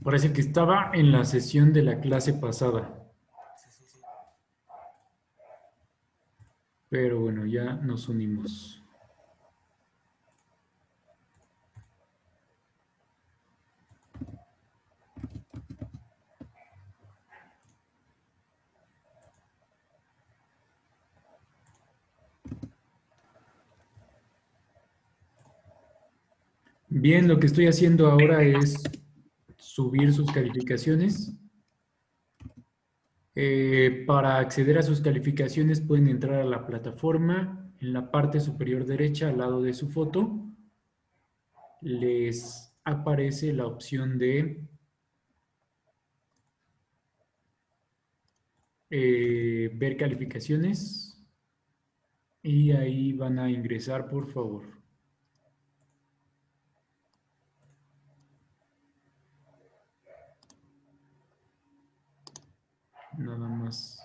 Parece que estaba en la sesión de la clase pasada, Sí, sí, sí. pero bueno, ya nos unimos. Bien, lo que estoy haciendo ahora es subir sus calificaciones. Para acceder a sus calificaciones pueden entrar a la plataforma. En la parte superior derecha, al lado de su foto, les aparece la opción de ver calificaciones y ahí van a ingresar, por favor. Nada más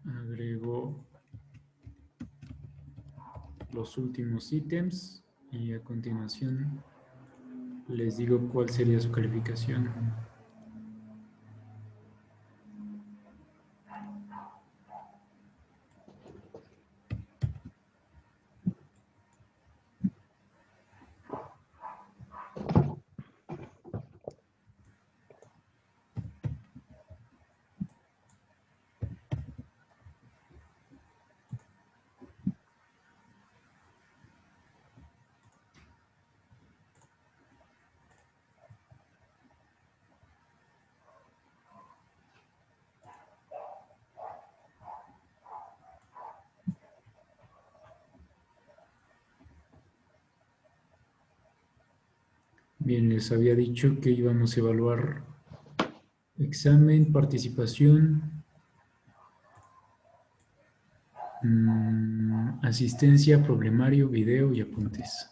agrego los últimos ítems y a continuación les digo cuál sería su calificación. Bien, les había dicho que íbamos a evaluar examen, participación, asistencia, problemario, video y apuntes.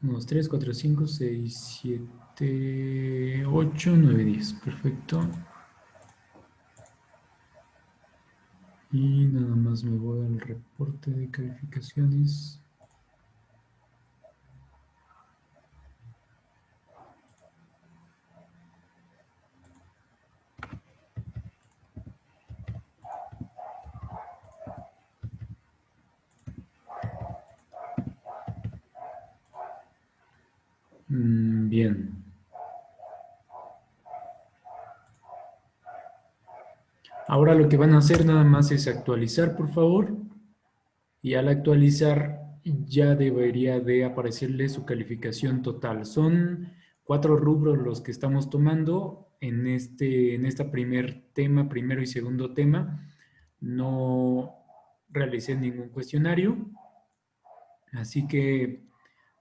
Unos 3, 4, 5, 6, 7, 8, 9, 10. Perfecto. Y nada más me voy al reporte de calificaciones. Bien. Ahora lo que van a hacer nada más es actualizar, por favor. Y al actualizar ya debería de aparecerle su calificación total. Son 4 rubros los que estamos tomando en esta primer tema, primero y segundo tema. No realicé ningún cuestionario, así que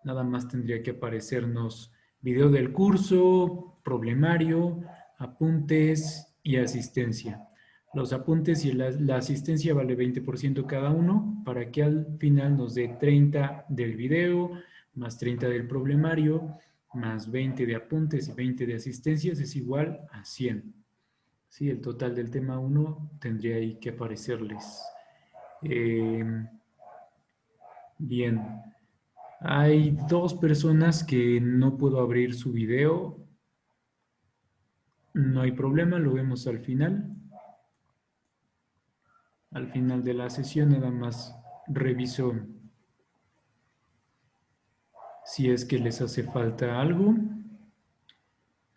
nada más tendría que aparecernos video del curso, problemario, apuntes y asistencia. Los apuntes y la asistencia vale 20% cada uno para que al final nos dé 30 del video, más 30 del problemario, más 20 de apuntes y 20 de asistencias es igual a 100. Sí, el total del tema 1 tendría ahí que aparecerles. Eh, bien, hay 2 personas que no puedo abrir su video. No hay problema, lo vemos al final. Al final de la sesión nada más reviso si es que les hace falta algo.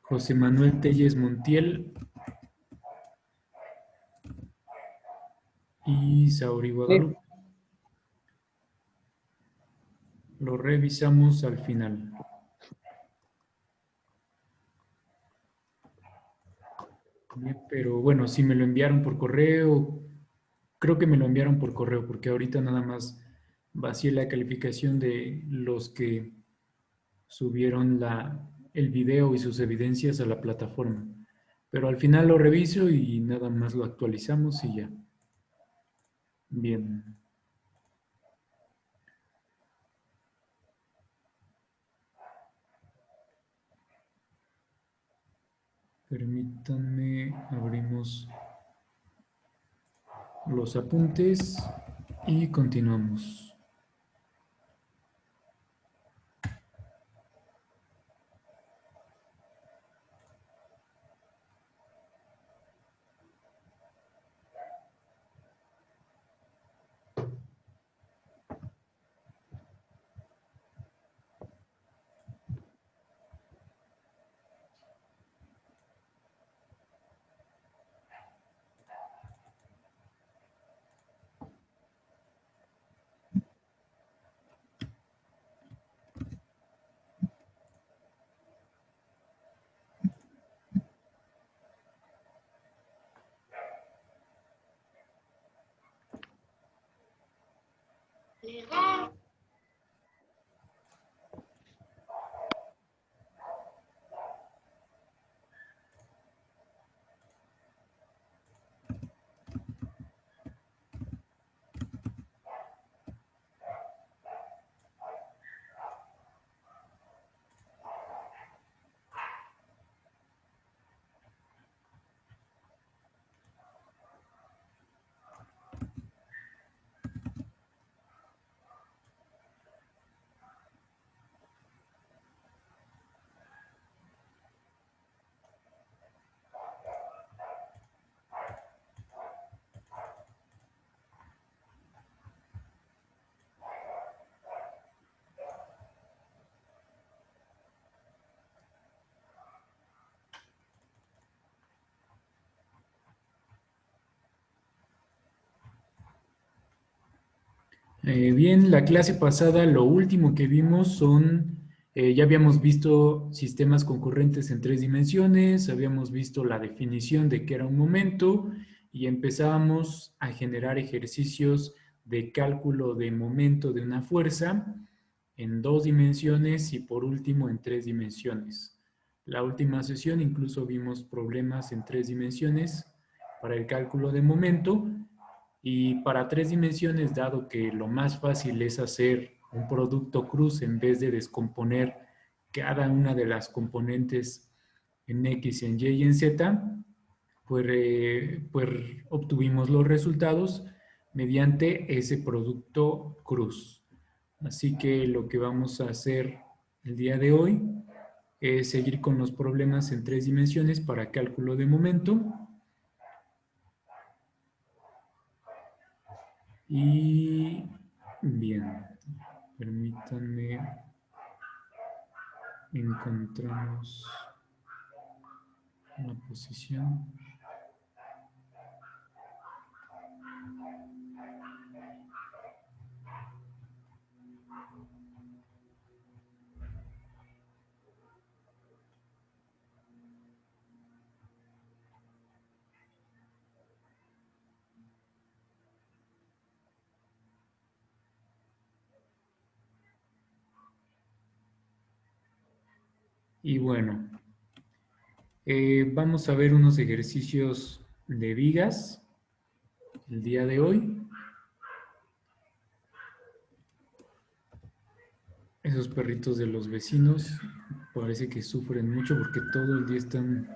José Manuel Telles Montiel y Sauri Sí, Guadalupe. Lo revisamos al final. Bien, pero bueno, si me lo enviaron por correo, creo que me lo enviaron por correo, porque ahorita nada más vacié la calificación de los que subieron el video y sus evidencias a la plataforma. Pero al final lo reviso y nada más lo actualizamos y ya. Bien. Permítanme, abrimos los apuntes y continuamos. Bien, la clase pasada lo último que vimos ya habíamos visto sistemas concurrentes en 3 dimensiones, habíamos visto la definición de qué era un momento y empezábamos a generar ejercicios de cálculo de momento de una fuerza en 2 dimensiones y por último en 3 dimensiones. La última sesión incluso vimos problemas en 3 dimensiones para el cálculo de momento. Y para 3 dimensiones, dado que lo más fácil es hacer un producto cruz en vez de descomponer cada una de las componentes en X, en Y y en Z, pues obtuvimos los resultados mediante ese producto cruz. Así que lo que vamos a hacer el día de hoy es seguir con los problemas en 3 dimensiones para cálculo de momento. Y bien, permítanme, encontramos una posición. Y bueno, vamos a ver unos ejercicios de vigas el día de hoy. Esos perritos de los vecinos parece que sufren mucho porque todo el día están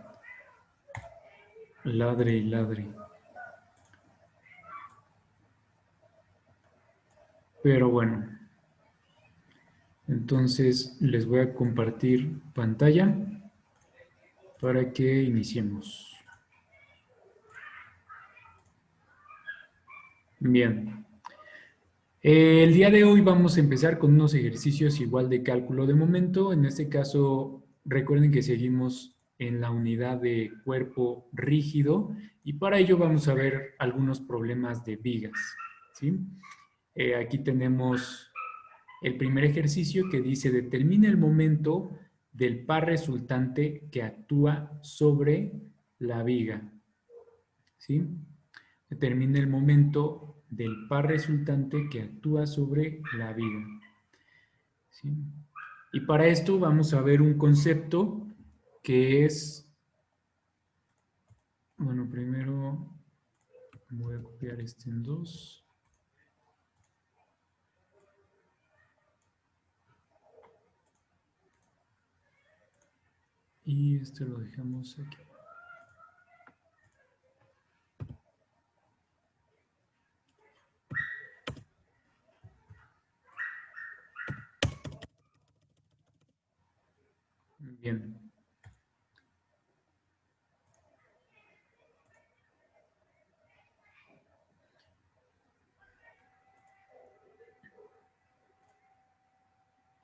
ladre y ladre. Pero bueno, entonces les voy a compartir pantalla para que iniciemos. Bien. El día de hoy vamos a empezar con unos ejercicios igual de cálculo de momento. En este caso, recuerden que seguimos en la unidad de cuerpo rígido y para ello vamos a ver algunos problemas de vigas, ¿sí? Aquí tenemos el primer ejercicio que dice determina el momento del par resultante que actúa sobre la viga, ¿sí? Determina el momento del par resultante que actúa sobre la viga, ¿sí? Y para esto vamos a ver un concepto que es, bueno, primero voy a copiar este en 2. Y este lo dejamos aquí.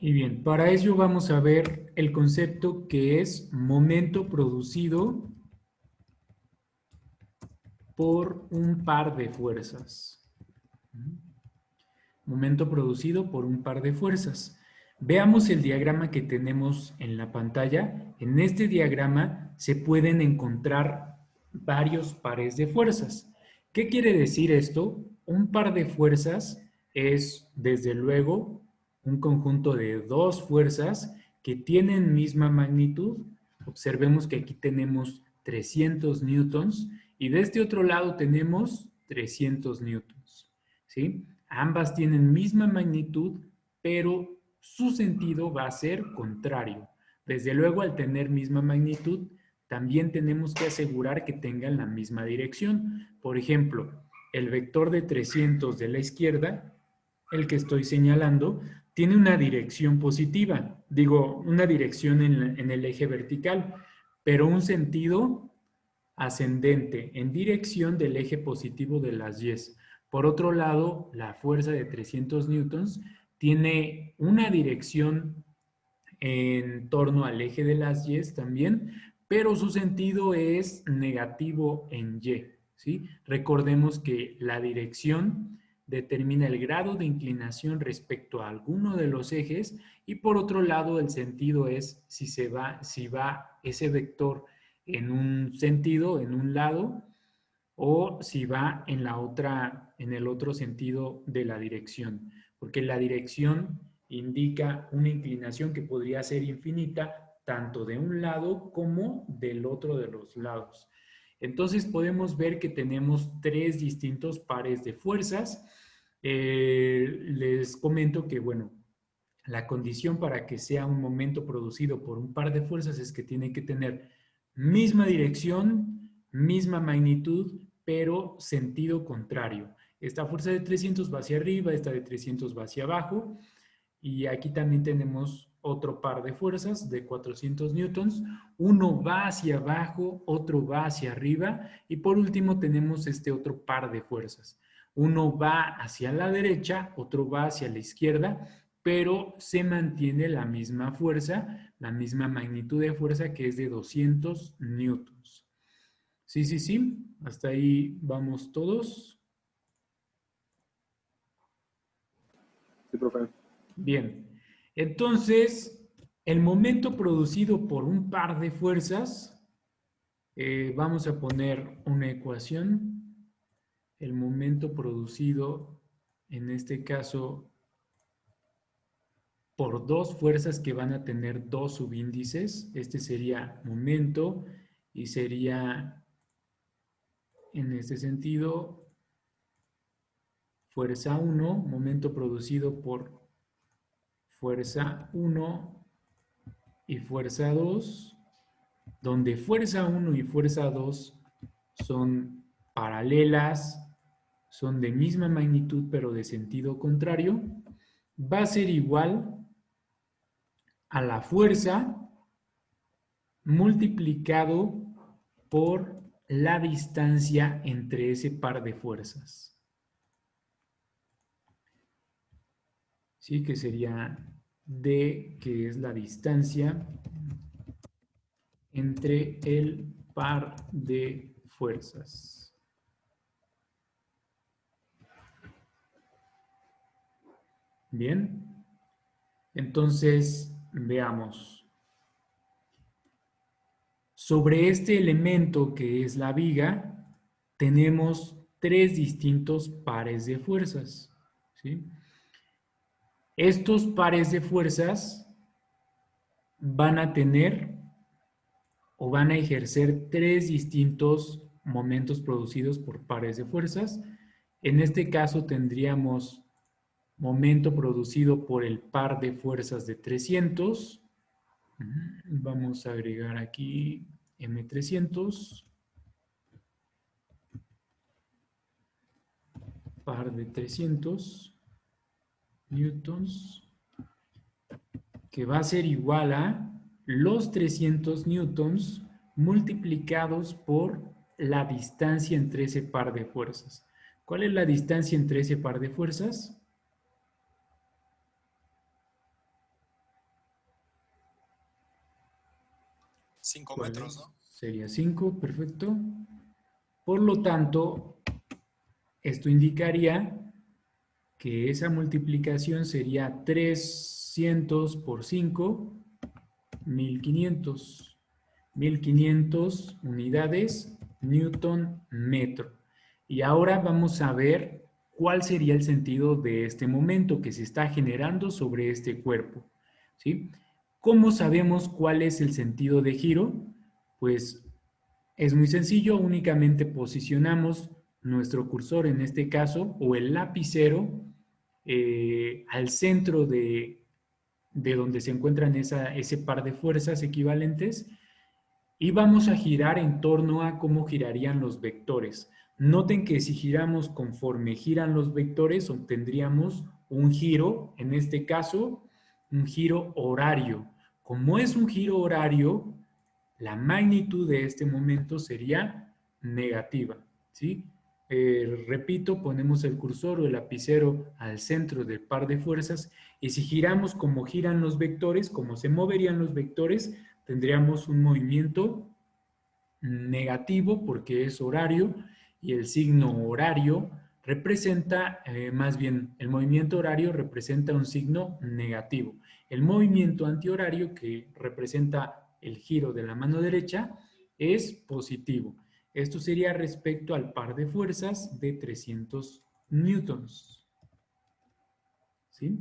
Y bien, para ello vamos a ver el concepto que es momento producido por un par de fuerzas. Momento producido por un par de fuerzas. Veamos el diagrama que tenemos en la pantalla. En este diagrama se pueden encontrar varios pares de fuerzas. ¿Qué quiere decir esto? Un par de fuerzas es, desde luego, un conjunto de dos fuerzas que tienen misma magnitud. Observemos que aquí tenemos 300 newtons y de este otro lado tenemos 300 newtons. ¿Sí? Ambas tienen misma magnitud, pero su sentido va a ser contrario. Desde luego, al tener misma magnitud, también tenemos que asegurar que tengan la misma dirección. Por ejemplo, el vector de 300 de la izquierda, el que estoy señalando, tiene una dirección positiva, digo, una dirección en el eje vertical, pero un sentido ascendente en dirección del eje positivo de las Y. Por otro lado, la fuerza de 300 newtons tiene una dirección en torno al eje de las Y también, pero su sentido es negativo en Y. ¿Sí? Recordemos que la dirección determina el grado de inclinación respecto a alguno de los ejes y por otro lado el sentido es si va ese vector en un sentido, en un lado, o si va en la otra, en el otro sentido de la dirección, porque la dirección indica una inclinación que podría ser infinita tanto de un lado como del otro de los lados. Entonces podemos ver que tenemos tres distintos pares de fuerzas. Les comento que, bueno, la condición para que sea un momento producido por un par de fuerzas es que tiene que tener misma dirección, misma magnitud, pero sentido contrario. Esta fuerza de 300 va hacia arriba, esta de 300 va hacia abajo. Y aquí también tenemos otro par de fuerzas de 400 newtons. Uno va hacia abajo, otro va hacia arriba. Y por último tenemos este otro par de fuerzas. Uno va hacia la derecha, otro va hacia la izquierda, pero se mantiene la misma fuerza, la misma magnitud de fuerza que es de 200 newtons. Sí, sí, sí. Hasta ahí vamos todos. Sí, profe. Bien. Entonces, el momento producido por un par de fuerzas, vamos a poner una ecuación. El momento producido, en este caso, por dos fuerzas que van a tener dos subíndices. Este sería momento y sería, en este sentido, fuerza 1, momento producido por fuerza 1 y fuerza 2, donde fuerza 1 y fuerza 2 son paralelas, son de misma magnitud pero de sentido contrario, va a ser igual a la fuerza multiplicado por la distancia entre ese par de fuerzas. ¿Sí? Que sería D, que es la distancia entre el par de fuerzas. Bien, entonces veamos. Sobre este elemento que es la viga, tenemos tres distintos pares de fuerzas. ¿Sí? Estos pares de fuerzas van a tener o van a ejercer tres distintos momentos producidos por pares de fuerzas. En este caso tendríamos momento producido por el par de fuerzas de 300. Vamos a agregar aquí M300. Par de 300 newtons, que va a ser igual a los 300 newtons multiplicados por la distancia entre ese par de fuerzas. ¿Cuál es la distancia entre ese par de fuerzas? 5 ¿Cuál metros, es? ¿no? Sería 5, perfecto. Por lo tanto, esto indicaría que esa multiplicación sería 300 por 5, 1500. 1500 unidades Newton metro. Y ahora vamos a ver cuál sería el sentido de este momento que se está generando sobre este cuerpo. ¿Sí? ¿Cómo sabemos cuál es el sentido de giro? Pues es muy sencillo, únicamente posicionamos nuestro cursor, en este caso, o el lapicero, al centro de donde se encuentran ese par de fuerzas equivalentes y vamos a girar en torno a cómo girarían los vectores. Noten que si giramos conforme giran los vectores, obtendríamos un giro, en este caso, un giro horario. Como es un giro horario, la magnitud de este momento sería negativa, ¿sí? Repito, ponemos el cursor o el lapicero al centro del par de fuerzas y si giramos como giran los vectores, como se moverían los vectores, tendríamos un movimiento negativo porque es horario y el signo horario representa, más bien, el movimiento horario representa un signo negativo. El movimiento antihorario, que representa el giro de la mano derecha, es positivo. Esto sería respecto al par de fuerzas de 300 newtons. ¿Sí?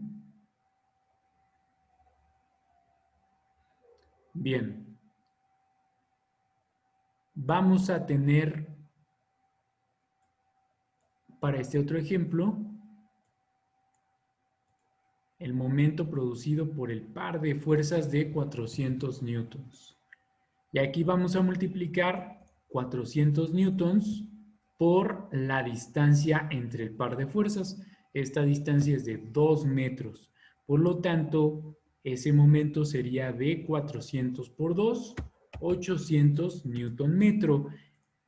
Bien. Vamos a tener, para este otro ejemplo, el momento producido por el par de fuerzas de 400 newtons. Y aquí vamos a multiplicar 400 newtons por la distancia entre el par de fuerzas. Esta distancia es de 2 metros. Por lo tanto, ese momento sería de 400 por 2, 800 newton metro.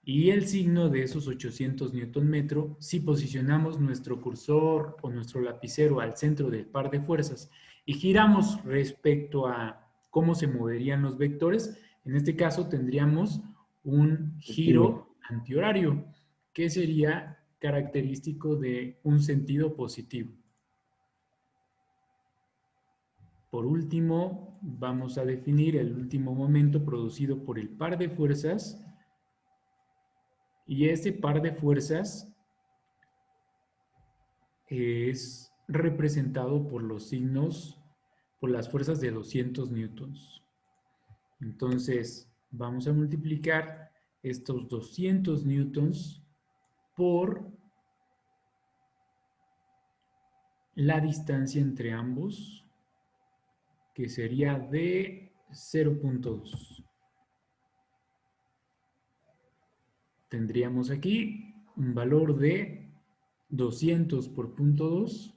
Y el signo de esos 800 newton metro, si posicionamos nuestro cursor o nuestro lapicero al centro del par de fuerzas y giramos respecto a cómo se moverían los vectores, en este caso tendríamos un giro antihorario, que sería característico de un sentido positivo. Por último, vamos a definir el último momento producido por el par de fuerzas. Y este par de fuerzas es representado por los signos, por las fuerzas de 200 newtons. Entonces, vamos a multiplicar estos 200 newtons por la distancia entre ambos, que sería de 0.2. Tendríamos aquí un valor de 200 por punto 2.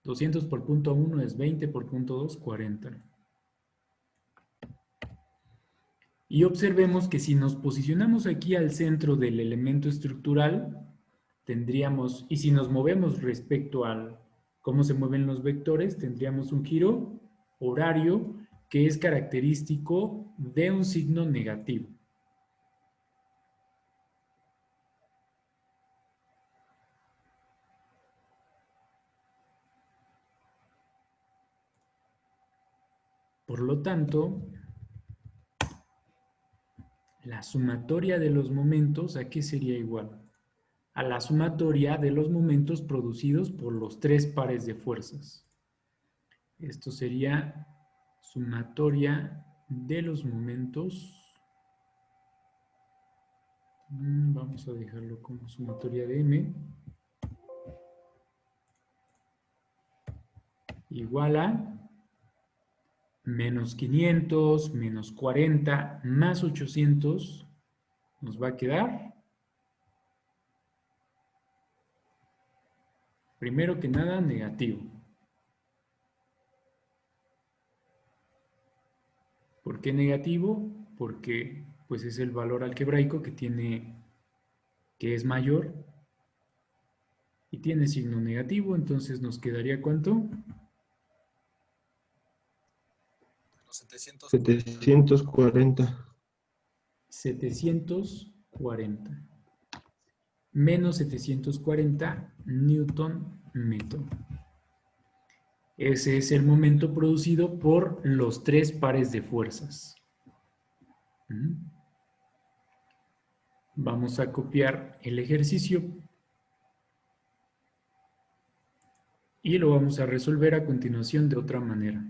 200 por punto 1 es 20 por punto 2, 40. Y observemos que si nos posicionamos aquí al centro del elemento estructural, tendríamos, y si nos movemos respecto a cómo se mueven los vectores, tendríamos un giro horario que es característico de un signo negativo. Por lo tanto, la sumatoria de los momentos, ¿a qué sería igual? A la sumatoria de los momentos producidos por los tres pares de fuerzas. Esto sería sumatoria de los momentos. Vamos a dejarlo como sumatoria de M. Igual a menos 500, menos 40, más 800. Nos va a quedar, primero que nada, negativo. ¿Por qué negativo? Porque pues es el valor algebraico que es mayor y tiene signo negativo, entonces nos quedaría ¿cuánto? 740. 740. Menos 740 Newton metro. Ese es el momento producido por los tres pares de fuerzas. Vamos a copiar el ejercicio y lo vamos a resolver a continuación de otra manera.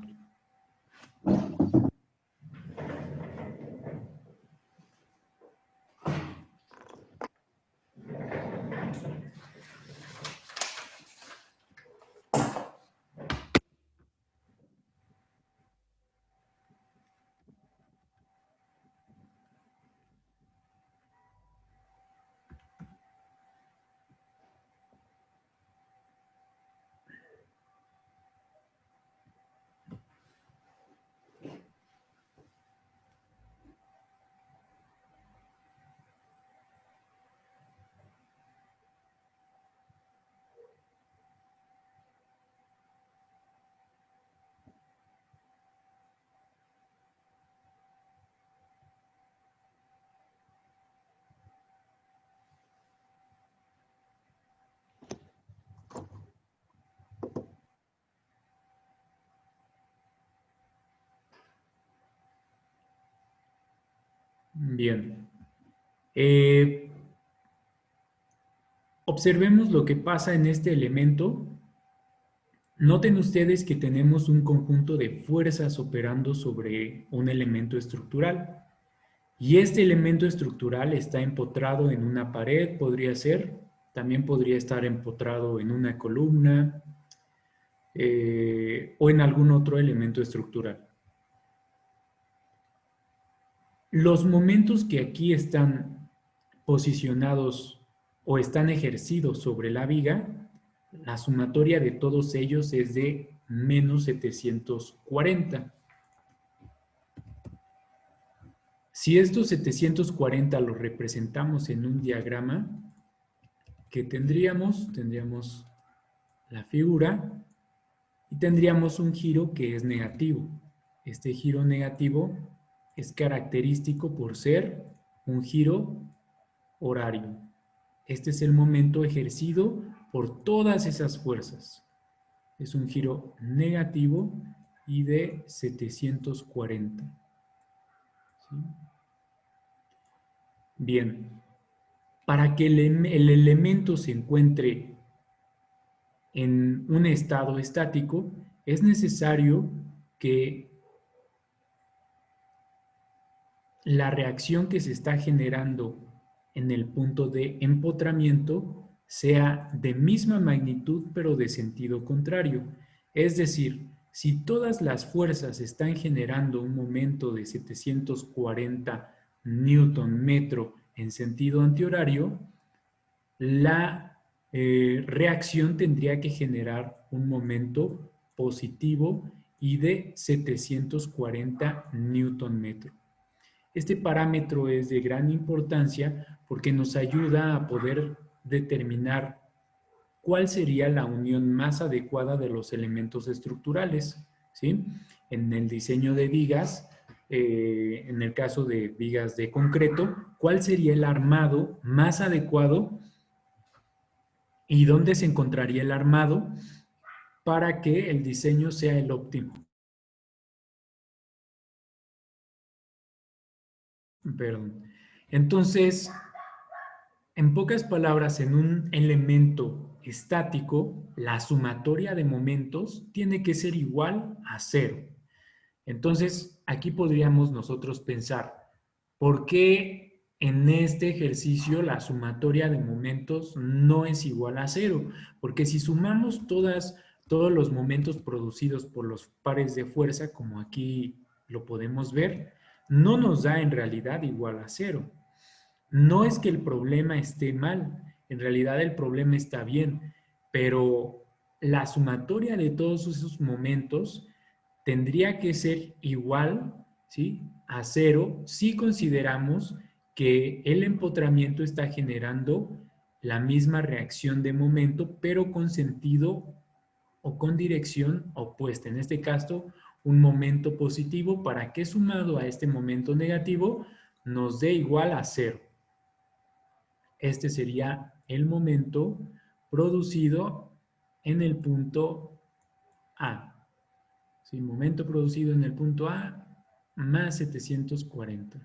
Bien. Observemos lo que pasa en este elemento. Noten ustedes que tenemos un conjunto de fuerzas operando sobre un elemento estructural. Y este elemento estructural está empotrado en una pared, podría ser. También podría estar empotrado en una columna o en algún otro elemento estructural. Los momentos que aquí están posicionados o están ejercidos sobre la viga, la sumatoria de todos ellos es de menos 740. Si estos 740 los representamos en un diagrama, ¿qué tendríamos? Tendríamos la figura y tendríamos un giro que es negativo. Este giro negativo es característico por ser un giro horario. Este es el momento ejercido por todas esas fuerzas. Es un giro negativo y de 740. ¿Sí? Bien, para que el elemento se encuentre en un estado estático, es necesario que la reacción que se está generando en el punto de empotramiento sea de misma magnitud pero de sentido contrario. Es decir, si todas las fuerzas están generando un momento de 740 newton metro en sentido antihorario, la reacción tendría que generar un momento positivo y de 740 newton metro. Este parámetro es de gran importancia porque nos ayuda a poder determinar cuál sería la unión más adecuada de los elementos estructurales, ¿sí? En el diseño de vigas, en el caso de vigas de concreto, ¿cuál sería el armado más adecuado y dónde se encontraría el armado para que el diseño sea el óptimo? Perdón. Entonces, en pocas palabras, en un elemento estático, la sumatoria de momentos tiene que ser igual a 0. Entonces, aquí podríamos nosotros pensar, ¿por qué en este ejercicio la sumatoria de momentos no es igual a 0? Porque si sumamos todos los momentos producidos por los pares de fuerza, como aquí lo podemos ver, no nos da en realidad igual a 0. No es que el problema esté mal, en realidad el problema está bien, pero la sumatoria de todos esos momentos tendría que ser igual, ¿sí?, a 0 si consideramos que el empotramiento está generando la misma reacción de momento, pero con sentido o con dirección opuesta. En este caso, un momento positivo para que sumado a este momento negativo nos dé igual a 0. Este sería el momento producido en el punto A. ¿Sí? Momento producido en el punto A más 740.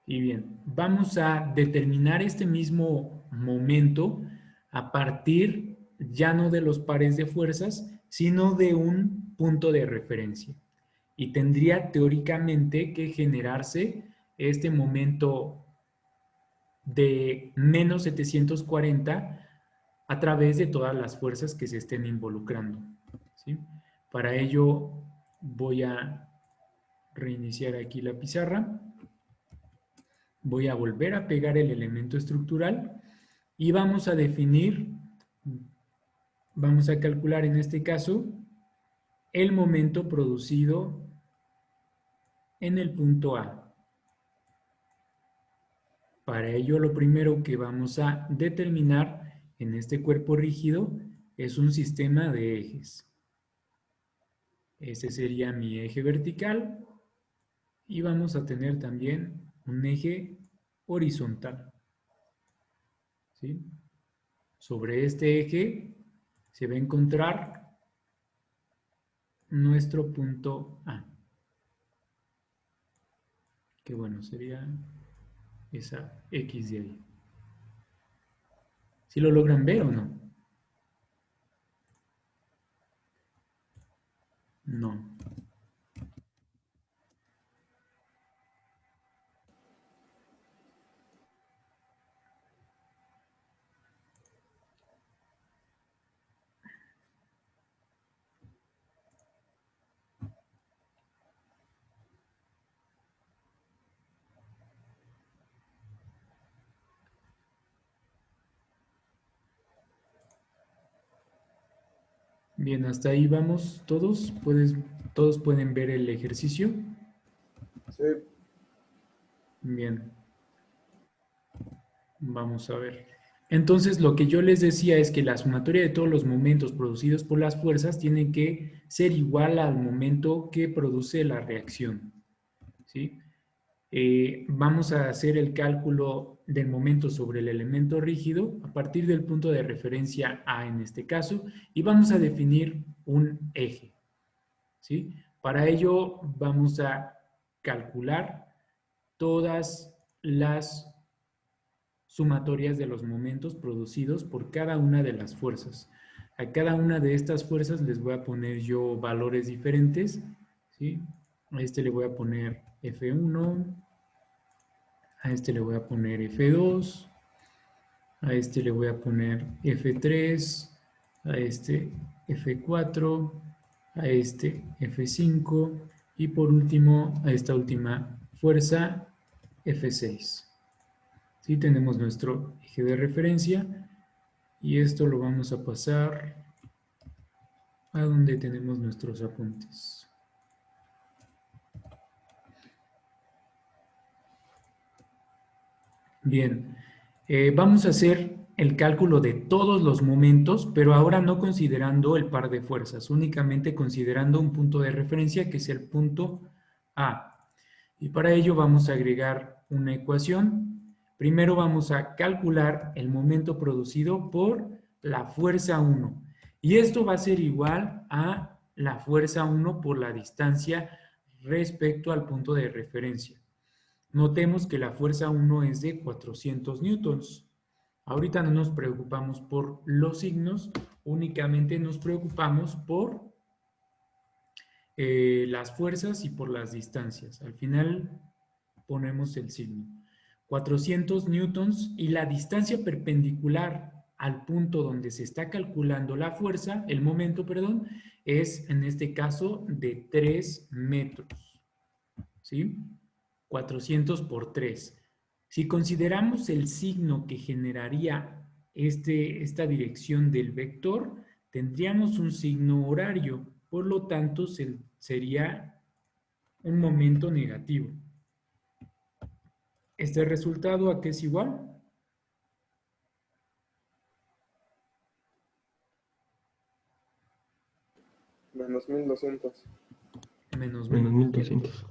Y bien, vamos a determinar este mismo momento a partir ya no de los pares de fuerzas, sino de un punto de referencia. Y tendría teóricamente que generarse este momento de menos 740 a través de todas las fuerzas que se estén involucrando, ¿sí? Para ello voy a reiniciar aquí la pizarra. Voy a volver a pegar el elemento estructural y vamos a definir, vamos a calcular en este caso el momento producido en el punto A. Para ello, lo primero que vamos a determinar en este cuerpo rígido es un sistema de ejes. Este sería mi eje vertical y vamos a tener también un eje horizontal, ¿sí? Sobre este eje se va a encontrar nuestro punto A, que bueno, sería esa X de ahí. ¿Sí lo logran ver o no? No. Bien, hasta ahí vamos todos. Todos pueden ver el ejercicio. Sí. Bien. Vamos a ver. Entonces, lo que yo les decía es que la sumatoria de todos los momentos producidos por las fuerzas tiene que ser igual al momento que produce la reacción, ¿sí? Vamos a hacer el cálculo del momento sobre el elemento rígido a partir del punto de referencia A en este caso y vamos a definir un eje, ¿sí? Para ello vamos a calcular todas las sumatorias de los momentos producidos por cada una de las fuerzas. A cada una de estas fuerzas les voy a poner yo valores diferentes, ¿sí? A este le voy a poner F1, a este le voy a poner F2, a este le voy a poner F3, a este F4, a este F5 y por último a esta última fuerza F6. ¿Sí? Tenemos nuestro eje de referencia y esto lo vamos a pasar a donde tenemos nuestros apuntes. Bien, vamos a hacer el cálculo de todos los momentos, pero ahora no considerando el par de fuerzas, únicamente considerando un punto de referencia que es el punto A. Y para ello vamos a agregar una ecuación. Primero vamos a calcular el momento producido por la fuerza 1. Y esto va a ser igual a la fuerza 1 por la distancia respecto al punto de referencia. Notemos que la fuerza 1 es de 400 newtons. Ahorita no nos preocupamos por los signos, únicamente nos preocupamos por las fuerzas y por las distancias. Al final ponemos el signo. 400 newtons y la distancia perpendicular al punto donde se está calculando la fuerza, el momento, perdón, es en este caso de 3 metros. ¿Sí? 400 por 3. Si consideramos el signo que generaría esta dirección del vector, tendríamos un signo horario, por lo tanto sería un momento negativo. ¿Este resultado a qué es igual? Menos 1200. Menos Menos 1200. 1200.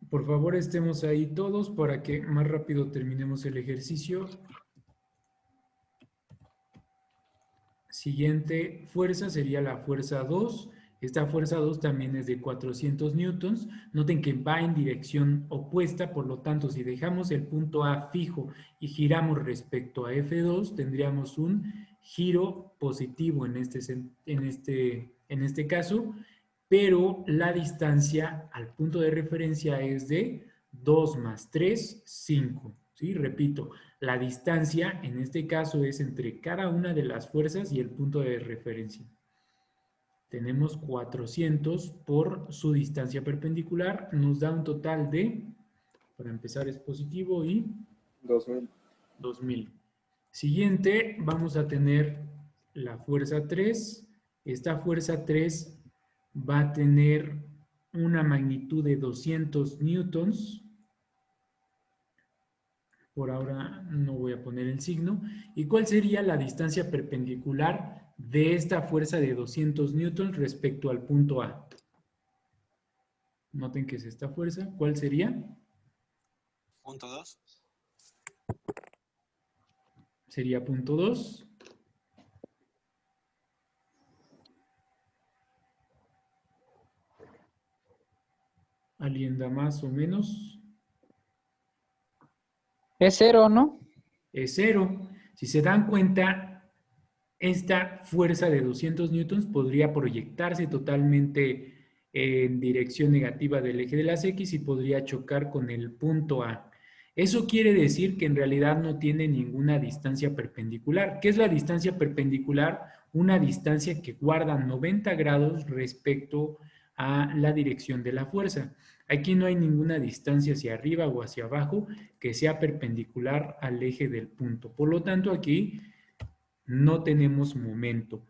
Por favor, estemos ahí todos para que más rápido terminemos el ejercicio. Siguiente fuerza sería la fuerza 2. Esta fuerza 2 también es de 400 newtons. Noten que va en dirección opuesta, por lo tanto, si dejamos el punto A fijo y giramos respecto a F2, tendríamos un giro positivo en este caso, pero la distancia al punto de referencia es de 2 más 3, 5. ¿Sí? Repito, la distancia en este caso es entre cada una de las fuerzas y el punto de referencia. Tenemos 400 por su distancia perpendicular, nos da un total de, para empezar es positivo, y 2000. 2000. Siguiente, vamos a tener la fuerza 3. Esta fuerza 3 va a tener una magnitud de 200 newtons. Por ahora no voy a poner el signo. ¿Y cuál sería la distancia perpendicular de esta fuerza de 200 newtons respecto al punto A? Noten que es esta fuerza. ¿Cuál sería? Punto 2. Sería punto 2. ¿Alguien da más o menos? Es 0, ¿no? Es 0. Si se dan cuenta, esta fuerza de 200 newtons podría proyectarse totalmente en dirección negativa del eje de las X y podría chocar con el punto A. Eso quiere decir que en realidad no tiene ninguna distancia perpendicular. ¿Qué es la distancia perpendicular? Una distancia que guarda 90 grados respecto a la dirección de la fuerza. Aquí no hay ninguna distancia hacia arriba o hacia abajo que sea perpendicular al eje del punto. Por lo tanto, aquí no tenemos momento.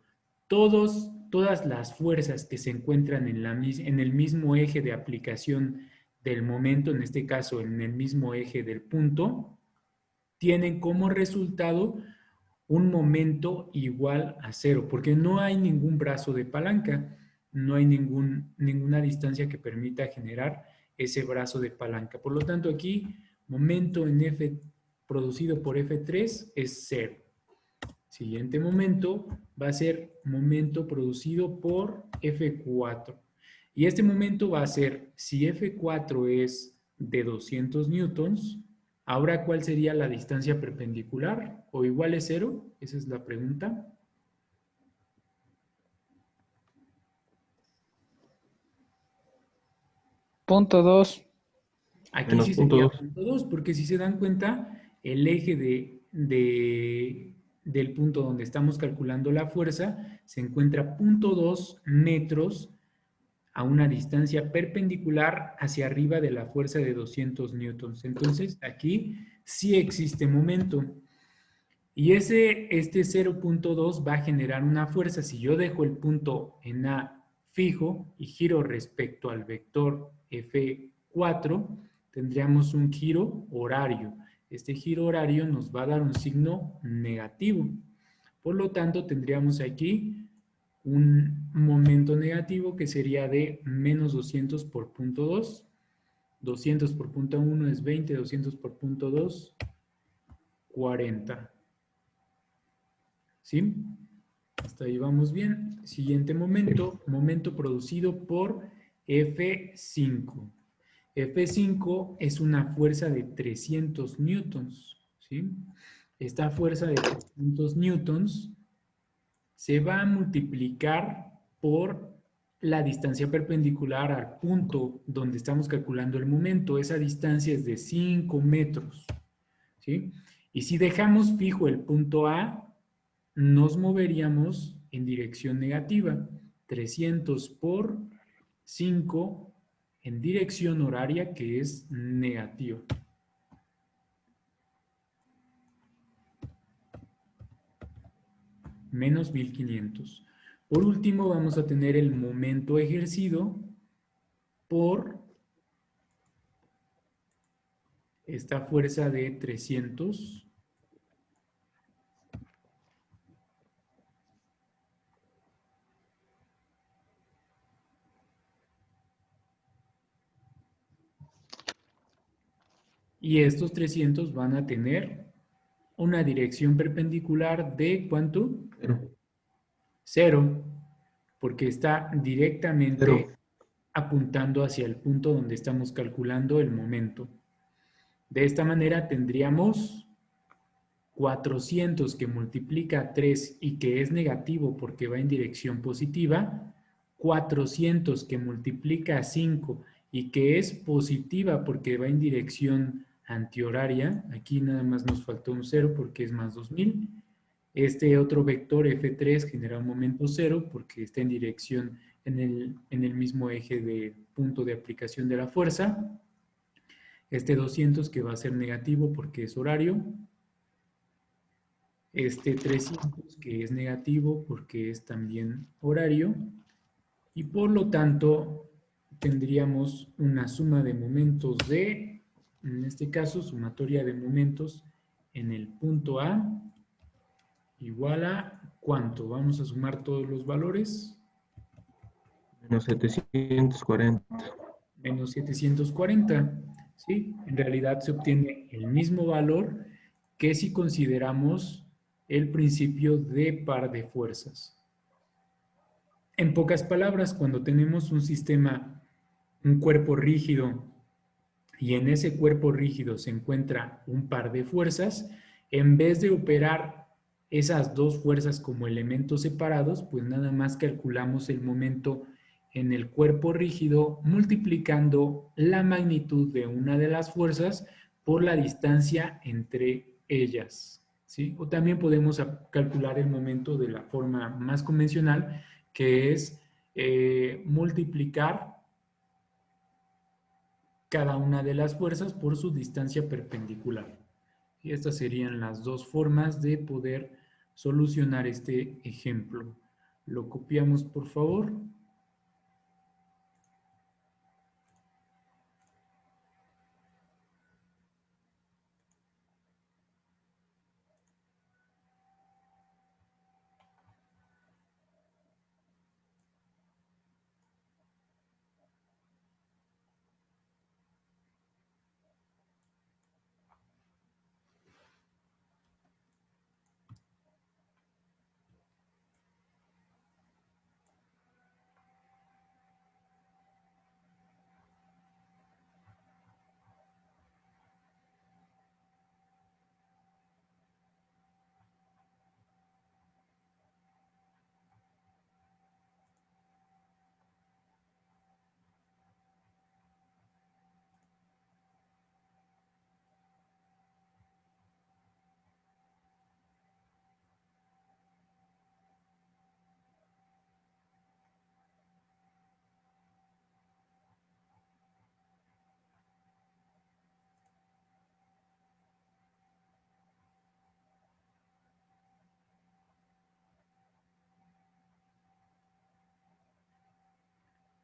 Todas las fuerzas que se encuentran en el mismo eje de aplicación del momento, en este caso en el mismo eje del punto, tienen como resultado un momento igual a 0, porque no hay ningún brazo de palanca, no hay ninguna distancia que permita generar ese brazo de palanca. Por lo tanto, aquí, momento en F producido por F3 es 0. Siguiente momento va a ser momento producido por F4. Y este momento va a ser, si F4 es de 200 newtons, ahora ¿cuál sería la distancia perpendicular? ¿O igual es 0? Esa es la pregunta. Punto 2. Aquí Menos sí punto sería 2. punto 2, porque si se dan cuenta, el eje del punto donde estamos calculando la fuerza se encuentra 0.2 metros a una distancia perpendicular hacia arriba de la fuerza de 200 newtons. Entonces, aquí sí existe momento. Y este 0.2 va a generar una fuerza. Si yo dejo el punto en A fijo y giro respecto al vector F4, tendríamos un giro horario. Este giro horario nos va a dar un signo negativo. Por lo tanto, tendríamos aquí un momento negativo que sería de menos 200 por punto 2. 200 por punto 1 es 20, 200 por punto 2, 40. ¿Sí? Hasta ahí vamos bien. Siguiente momento, momento producido por F5. F5 es una fuerza de 300 newtons. ¿Sí? Esta fuerza de 300 newtons se va a multiplicar por la distancia perpendicular al punto donde estamos calculando el momento. Esa distancia es de 5 metros. ¿Sí? Y si dejamos fijo el punto A, nos moveríamos en dirección negativa. 300 por 5 en dirección horaria, que es negativa. Menos 1500. Por último, vamos a tener el momento ejercido por esta fuerza de 300 Y estos 300 van a tener una dirección perpendicular de ¿cuánto? 0. 0, porque está directamente 0. apuntando hacia el punto donde estamos calculando el momento. De esta manera tendríamos 400 que multiplica 3 y que es negativo porque va en dirección positiva, 400 que multiplica 5 y que es positiva porque va en dirección antihoraria, aquí nada más nos faltó un 0 porque es más 2000. Este otro vector F3 genera un momento 0 porque está en dirección en el mismo eje de punto de aplicación de la fuerza. Este 200 que va a ser negativo porque es horario. Este 300 que es negativo porque es también horario. Y por lo tanto tendríamos una suma de momentos de, en este caso, sumatoria de momentos en el punto A igual a ¿cuánto? Vamos a sumar todos los valores. Menos 740. Menos 740. ¿Sí? En realidad se obtiene el mismo valor que si consideramos el principio de par de fuerzas. En pocas palabras, cuando tenemos un sistema, un cuerpo rígido, y en ese cuerpo rígido se encuentra un par de fuerzas, en vez de operar esas dos fuerzas como elementos separados, pues nada más calculamos el momento en el cuerpo rígido multiplicando la magnitud de una de las fuerzas por la distancia entre ellas, ¿sí? O también podemos calcular el momento de la forma más convencional, que es multiplicar cada una de las fuerzas por su distancia perpendicular. Y estas serían las dos formas de poder solucionar este ejemplo. Lo copiamos, por favor.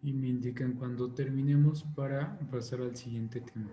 Y me indican cuando terminemos para pasar al siguiente tema.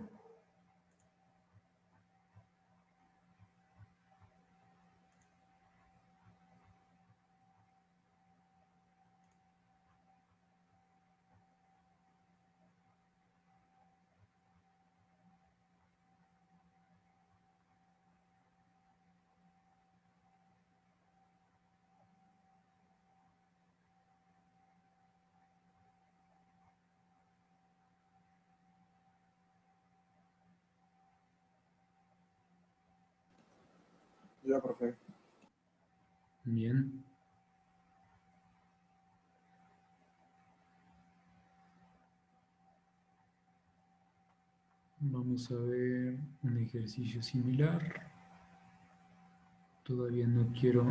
Ya, profe. Bien. Vamos a ver un ejercicio similar. Todavía no quiero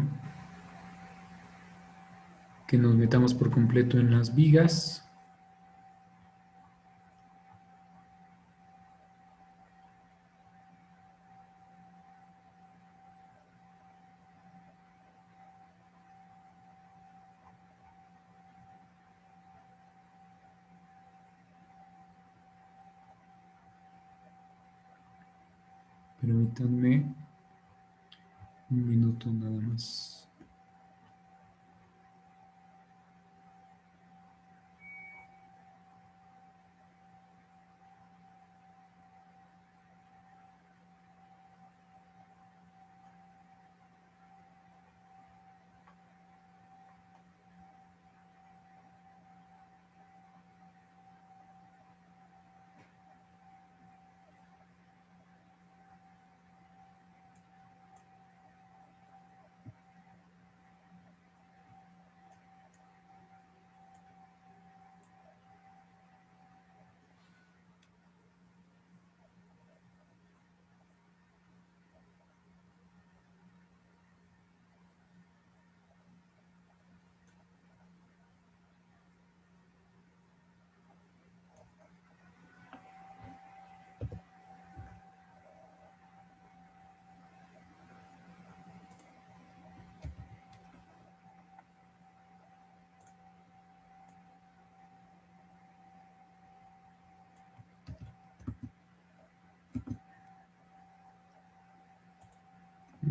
que nos metamos por completo en las vigas. Permítanme un minuto nada más.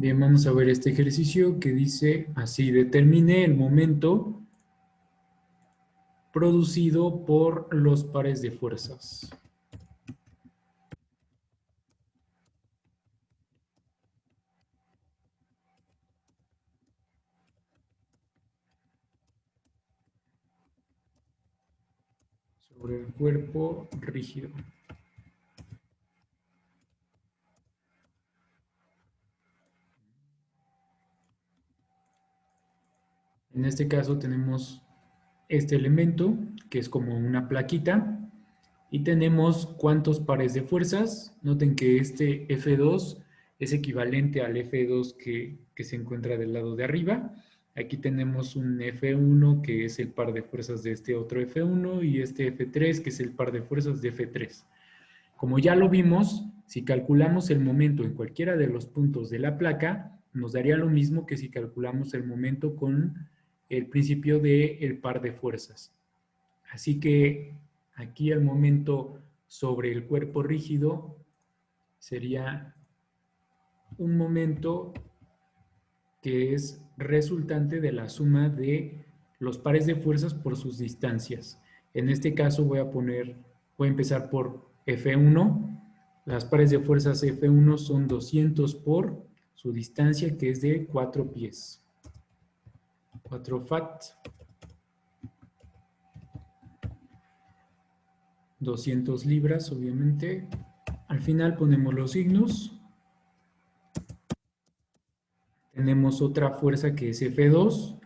Bien, vamos a ver este ejercicio que dice así: determine el momento producido por los pares de fuerzas. Sobre el cuerpo rígido. En este caso tenemos este elemento, que es como una plaquita, y tenemos cuántos pares de fuerzas. Noten que este F2 es equivalente al F2 que se encuentra del lado de arriba. Aquí tenemos un F1 que es el par de fuerzas de este otro F1 y este F3 que es el par de fuerzas de F3. Como ya lo vimos, si calculamos el momento en cualquiera de los puntos de la placa, nos daría lo mismo que si calculamos el momento con el principio del par de fuerzas. Así que aquí el momento sobre el cuerpo rígido sería un momento que es resultante de la suma de los pares de fuerzas por sus distancias. En este caso voy a empezar por F1. Las pares de fuerzas F1 son 200 por su distancia, que es de 4 pies. 4 fat. 200 libras, obviamente. Al final ponemos los signos. Tenemos otra fuerza que es F2,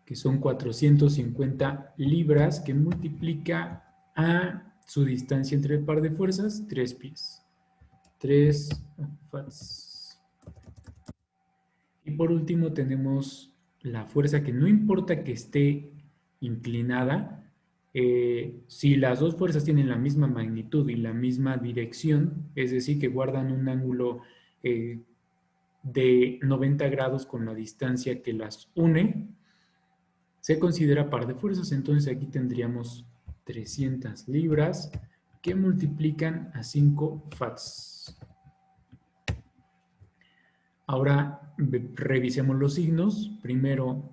que son 450 libras, que multiplica a su distancia entre el par de fuerzas, 3 pies. 3 fats. Y por último tenemos la fuerza que no importa que esté inclinada, si las dos fuerzas tienen la misma magnitud y la misma dirección, es decir, que guardan un ángulo de 90 grados con la distancia que las une, se considera par de fuerzas. Entonces aquí tendríamos 300 libras que multiplican a 5 fats. Ahora revisemos los signos. Primero,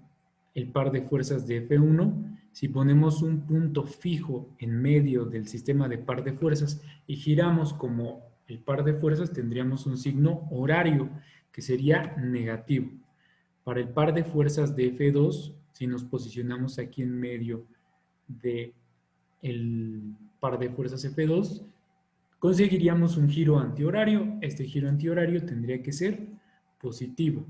el par de fuerzas de F1. Si ponemos un punto fijo en medio del sistema de par de fuerzas y giramos como el par de fuerzas, tendríamos un signo horario que sería negativo. Para el par de fuerzas de F2, si nos posicionamos aquí en medio del par de fuerzas F2, conseguiríamos un giro antihorario. Este giro antihorario tendría que ser positivo.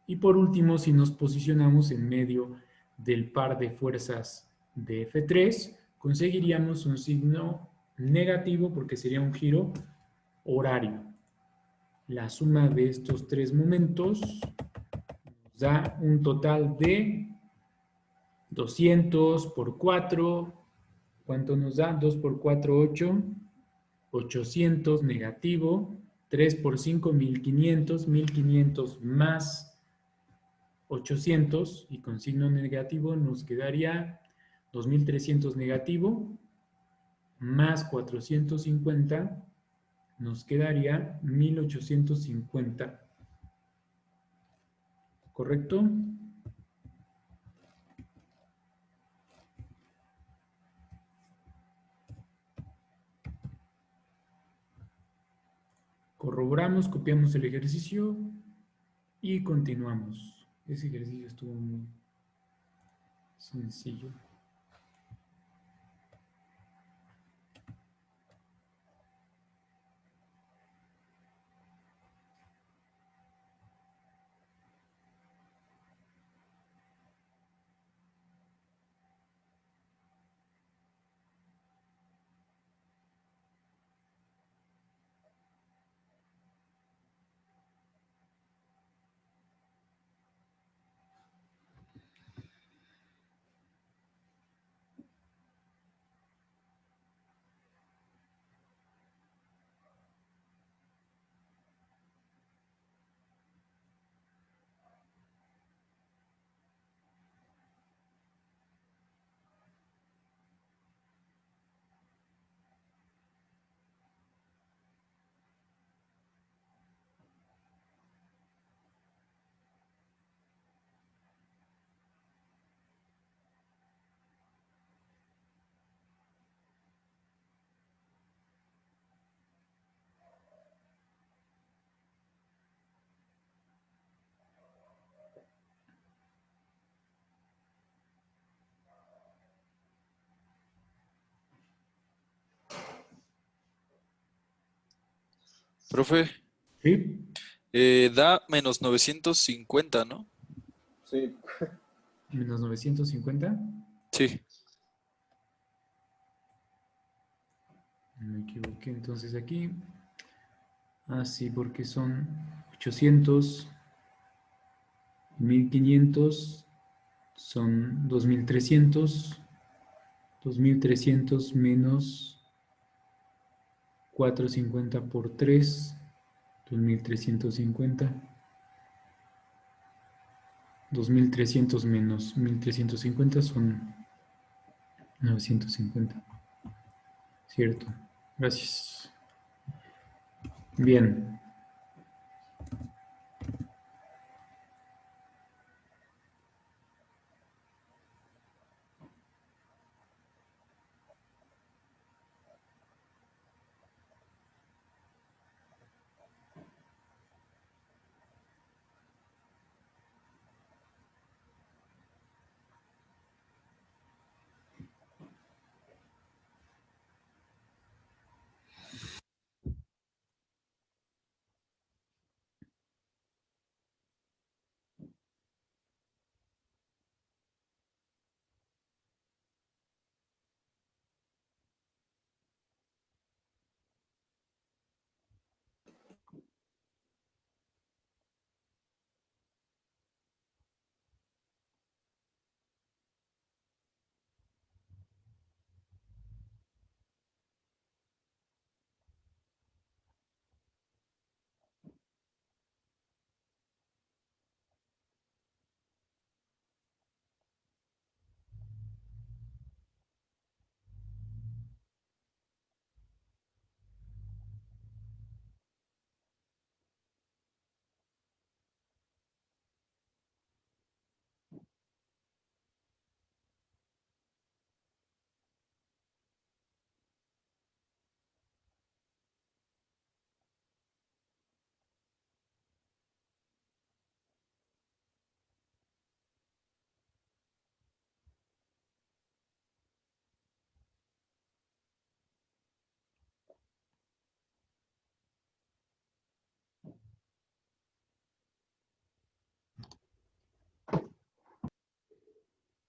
Y por último, si nos posicionamos en medio del par de fuerzas de F3, conseguiríamos un signo negativo porque sería un giro horario. La suma de estos tres momentos nos da un total de 200 por 4. ¿Cuánto nos da? 2 por 4, 8. 800 negativo. 3 por 5, 1500. 1500 más 800 y con signo negativo nos quedaría 2300 negativo más 450 nos quedaría 1850. ¿Correcto? Corroboramos, copiamos el ejercicio y continuamos. Ese ejercicio estuvo muy sencillo. Profe, ¿Sí? da menos 950, ¿no? Sí, Menos 950. Sí. Me equivoqué entonces aquí. Ah, sí, porque son 800, 1500, son 2300, 2300 menos 450 por 3, 2350, 2300 menos 1350 son 950. Cierto. Gracias. Bien.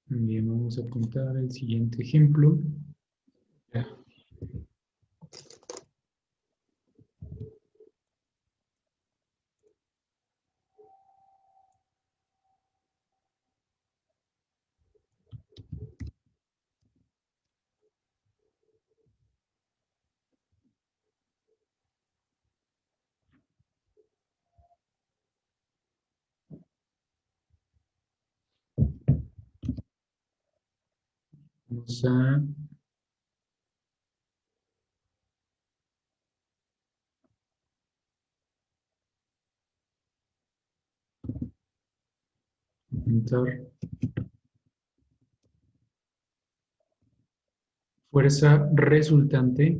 Bien, vamos a apuntar el siguiente ejemplo. Ya. Vamos a apuntar fuerza resultante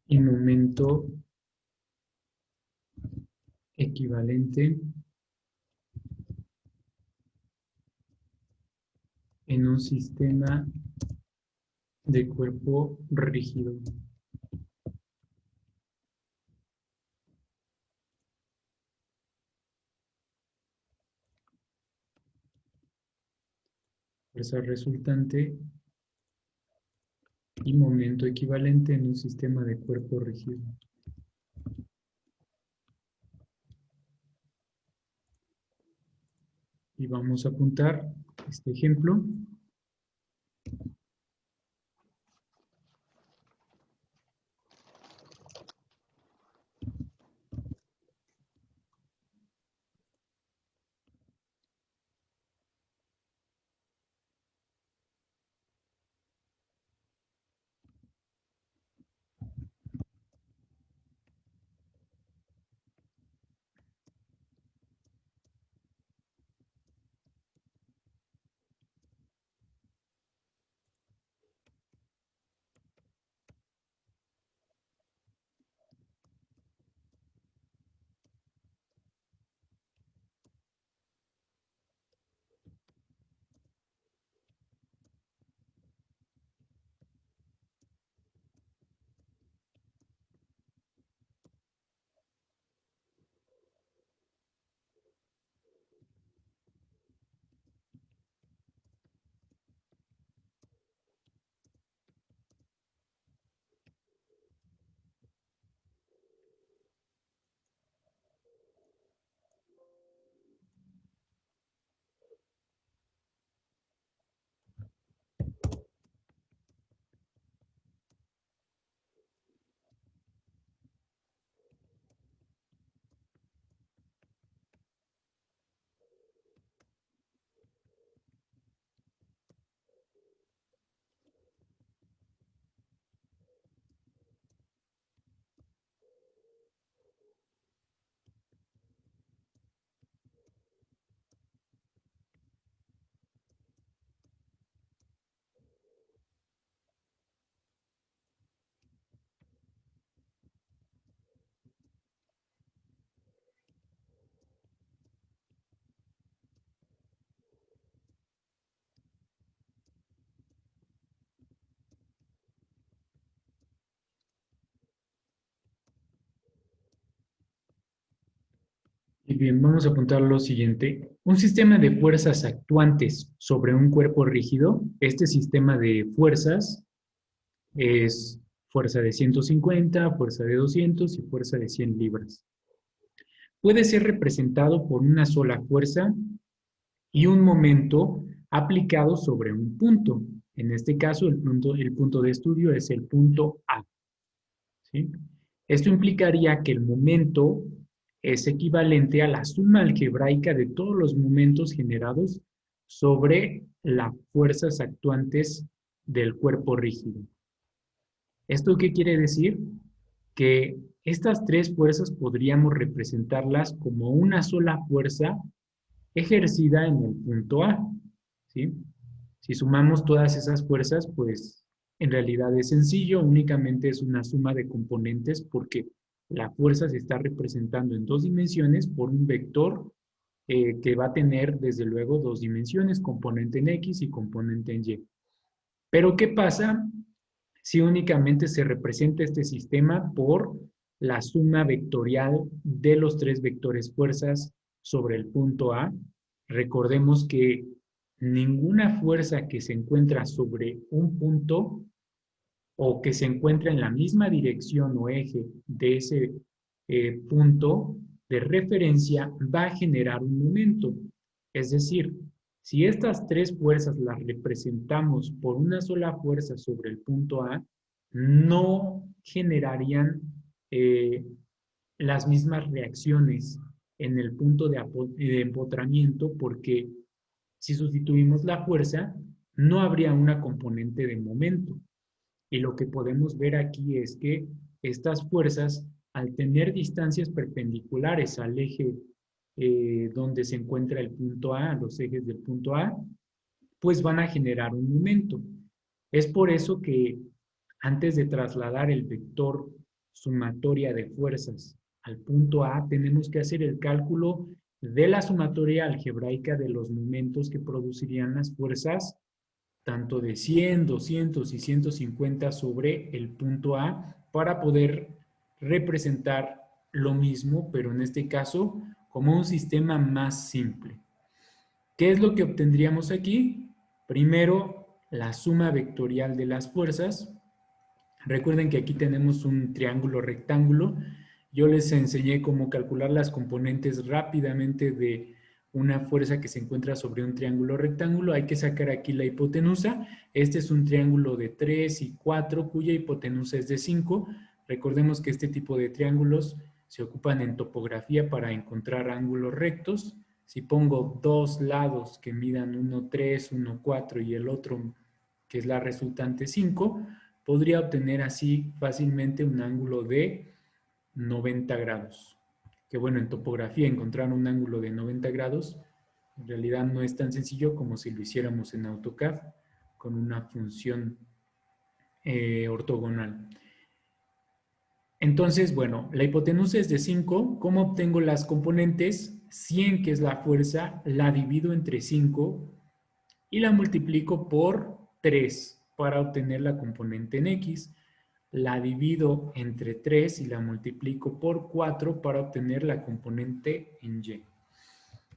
y momento equivalente en un sistema de cuerpo rígido. Fuerza resultante y momento equivalente en un sistema de cuerpo rígido. Y vamos a apuntar este ejemplo. Y bien, vamos a apuntar lo siguiente. Un sistema de fuerzas actuantes sobre un cuerpo rígido. Este sistema de fuerzas es fuerza de 150, fuerza de 200 y fuerza de 100 libras. Puede ser representado por una sola fuerza y un momento aplicado sobre un punto. En este caso, el punto de estudio es el punto A. ¿Sí? Esto implicaría que el momento es equivalente a la suma algebraica de todos los momentos generados sobre las fuerzas actuantes del cuerpo rígido. ¿Esto qué quiere decir? Que estas tres fuerzas podríamos representarlas como una sola fuerza ejercida en el punto A, ¿sí? Si sumamos todas esas fuerzas, pues en realidad es sencillo, únicamente es una suma de componentes porque la fuerza se está representando en dos dimensiones por un vector que va a tener desde luego dos dimensiones, componente en X y componente en Y. Pero ¿qué pasa si únicamente se representa este sistema por la suma vectorial de los tres vectores fuerzas sobre el punto A? Recordemos que ninguna fuerza que se encuentra sobre un punto o que se encuentra en la misma dirección o eje de ese punto de referencia va a generar un momento. Es decir, si estas tres fuerzas las representamos por una sola fuerza sobre el punto A, no generarían las mismas reacciones en el punto de empotramiento porque si sustituimos la fuerza, no habría una componente de momento. Y lo que podemos ver aquí es que estas fuerzas, al tener distancias perpendiculares al eje donde se encuentra el punto A, los ejes del punto A, pues van a generar un momento. Es por eso que antes de trasladar el vector sumatoria de fuerzas al punto A, tenemos que hacer el cálculo de la sumatoria algebraica de los momentos que producirían las fuerzas tanto de 100, 200 y 150 sobre el punto A para poder representar lo mismo, pero en este caso como un sistema más simple. ¿Qué es lo que obtendríamos aquí? Primero, la suma vectorial de las fuerzas. Recuerden que aquí tenemos un triángulo rectángulo. Yo les enseñé cómo calcular las componentes rápidamente de una fuerza que se encuentra sobre un triángulo rectángulo. Hay que sacar aquí la hipotenusa. Este es un triángulo de 3 y 4 cuya hipotenusa es de 5. Recordemos que este tipo de triángulos se ocupan en topografía para encontrar ángulos rectos. Si pongo dos lados que midan 1,3, 1,4 y el otro que es la resultante 5, podría obtener así fácilmente un ángulo de 90 grados. Que bueno, en topografía encontrar un ángulo de 90 grados en realidad no es tan sencillo como si lo hiciéramos en AutoCAD con una función ortogonal. Entonces, bueno, la hipotenusa es de 5. ¿Cómo obtengo las componentes? 100, que es la fuerza, la divido entre 5 y la multiplico por 3 para obtener la componente en X. La divido entre 3 y la multiplico por 4 para obtener la componente en Y.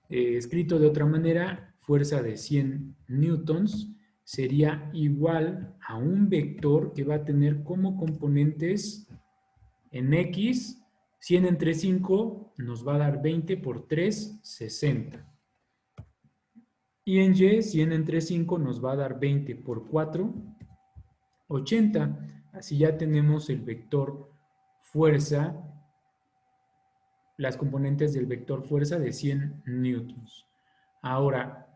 Escrito de otra manera, fuerza de 100 newtons sería igual a un vector que va a tener como componentes en X, 100 entre 5 nos va a dar 20 por 3, 60. Y en Y, 100 entre 5 nos va a dar 20 por 4, 80. Así ya tenemos el vector fuerza, las componentes del vector fuerza de 100 newtons. Ahora,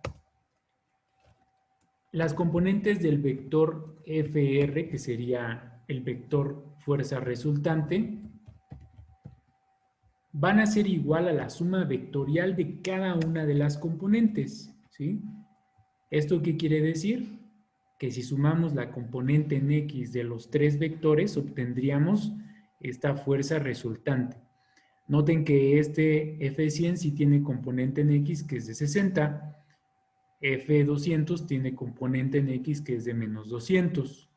las componentes del vector FR, que sería el vector fuerza resultante, van a ser igual a la suma vectorial de cada una de las componentes, ¿sí? ¿Esto qué quiere decir? Que si sumamos la componente en X de los tres vectores, obtendríamos esta fuerza resultante. Noten que este F100 sí tiene componente en X que es de 60, F200 tiene componente en X que es de menos 200,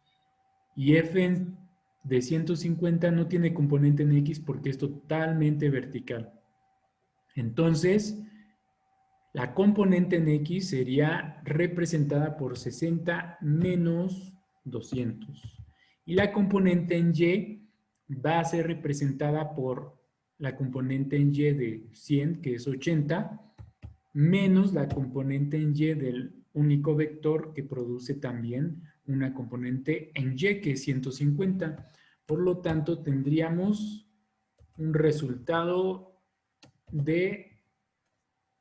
y F de 150 no tiene componente en X porque es totalmente vertical. Entonces, la componente en X sería representada por 60 menos 200. Y la componente en Y va a ser representada por la componente en Y de 100, que es 80, menos la componente en Y del único vector que produce también una componente en Y, que es 150. Por lo tanto, tendríamos un resultado de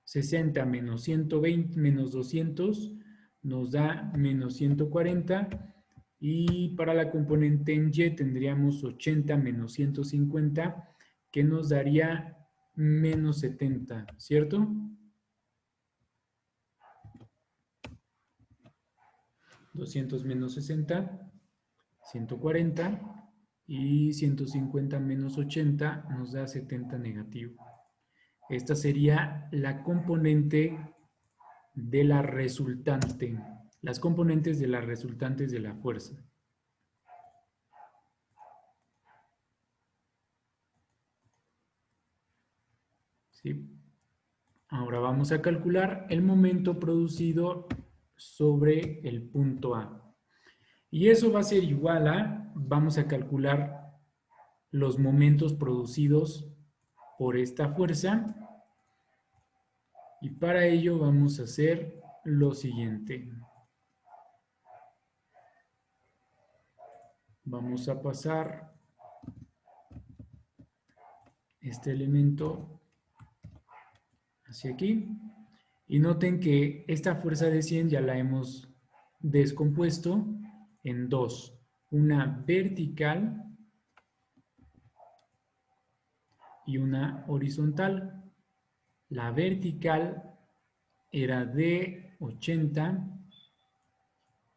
60 menos 120 menos 200 nos da menos 140, y para la componente en Y tendríamos 80 menos 150, que nos daría menos 70, ¿cierto? $200 menos 60, 140, y 150 menos 80 nos da 70 negativo. Esta sería la componente de la resultante, las componentes de las resultantes de la fuerza. ¿Sí? Ahora vamos a calcular el momento producido sobre el punto A. Y eso va a ser igual a, vamos a calcular los momentos producidos por esta fuerza. Y para ello vamos a hacer lo siguiente. Vamos a pasar este elemento hacia aquí. Y noten que esta fuerza de 100 ya la hemos descompuesto en dos. Una vertical y una horizontal. La vertical era de 80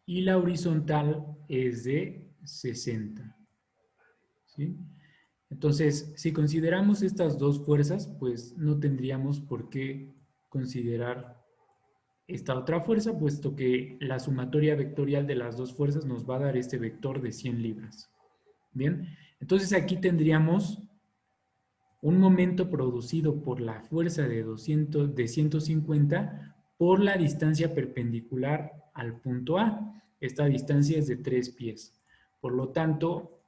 y la horizontal es de 60. ¿Sí? Entonces, si consideramos estas dos fuerzas, pues no tendríamos por qué considerar esta otra fuerza, puesto que la sumatoria vectorial de las dos fuerzas nos va a dar este vector de 100 libras. Bien, entonces aquí tendríamos un momento producido por la fuerza de 150 por la distancia perpendicular al punto A. Esta distancia es de 3 pies. Por lo tanto,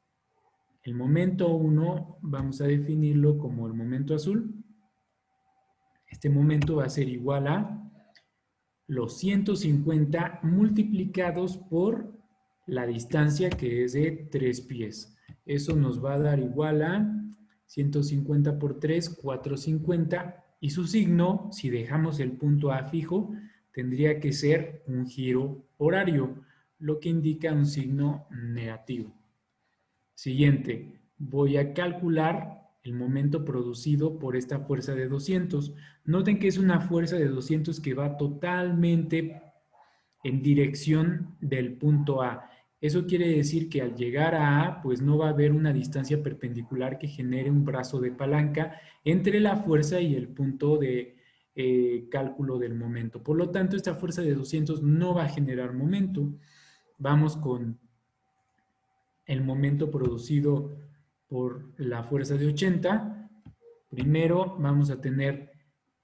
el momento 1 vamos a definirlo como el momento azul. Este momento va a ser igual a los 150 multiplicados por la distancia, que es de 3 pies. Eso nos va a dar igual a 150 por 3, 450, y su signo, si dejamos el punto A fijo, tendría que ser un giro horario, lo que indica un signo negativo. Siguiente, voy a calcular el momento producido por esta fuerza de 200. Noten que es una fuerza de 200 que va totalmente en dirección del punto A. Eso quiere decir que al llegar a A, pues no va a haber una distancia perpendicular que genere un brazo de palanca entre la fuerza y el punto de cálculo del momento. Por lo tanto, esta fuerza de 200 no va a generar momento. Vamos con el momento producido por la fuerza de 80. Primero vamos a tener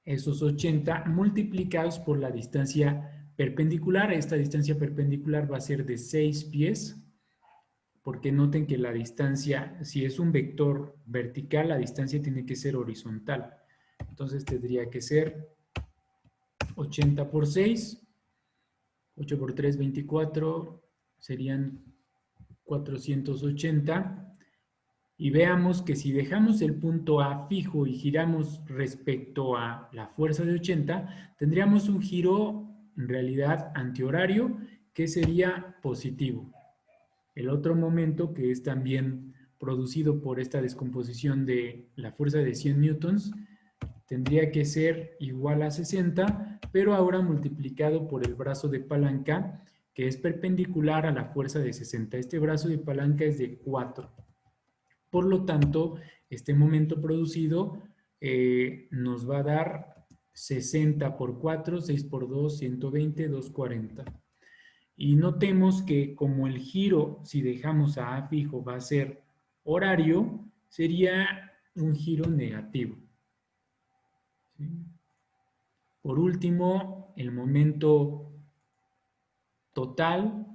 esos 80 multiplicados por la distancia perpendicular. Esta distancia perpendicular va a ser de 6 pies, porque noten que la distancia, si es un vector vertical, la distancia tiene que ser horizontal. Entonces tendría que ser 80 por 6, 8 por 3, 24, serían 480. Y veamos que si dejamos el punto A fijo y giramos respecto a la fuerza de 80, tendríamos un giro en realidad antihorario, que sería positivo. El otro momento, que es también producido por esta descomposición de la fuerza de 100 newtons, tendría que ser igual a 60, pero ahora multiplicado por el brazo de palanca, que es perpendicular a la fuerza de 60. Este brazo de palanca es de 4. Por lo tanto, este momento producido nos va a dar 60 por 4, 6 por 2, 120, 240. Y notemos que como el giro, si dejamos a A fijo, va a ser horario, sería un giro negativo. ¿Sí? Por último, el momento total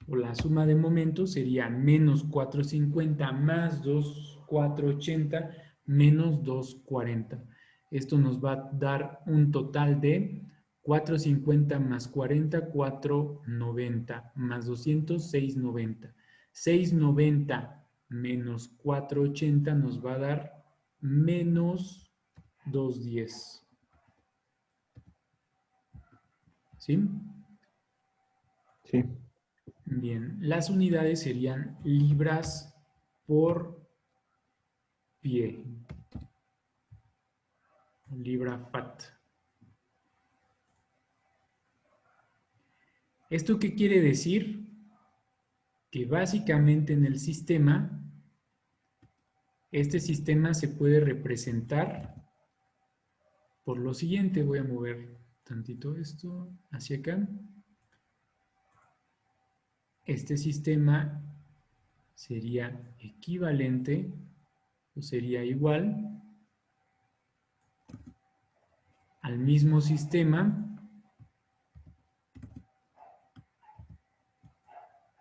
o la suma de momentos sería menos 450 más 2,480 menos 2,40. Esto nos va a dar un total de 450 más 40, 490 más 200, 690. 690 menos 480 nos va a dar menos 210. ¿Sí? Sí. Bien, las unidades serían libras por pie. Libra fat. ¿Esto qué quiere decir? Que básicamente en el sistema, este sistema se puede representar por lo siguiente. Voy a mover tantito esto hacia acá. Este sistema sería equivalente o sería igual al mismo sistema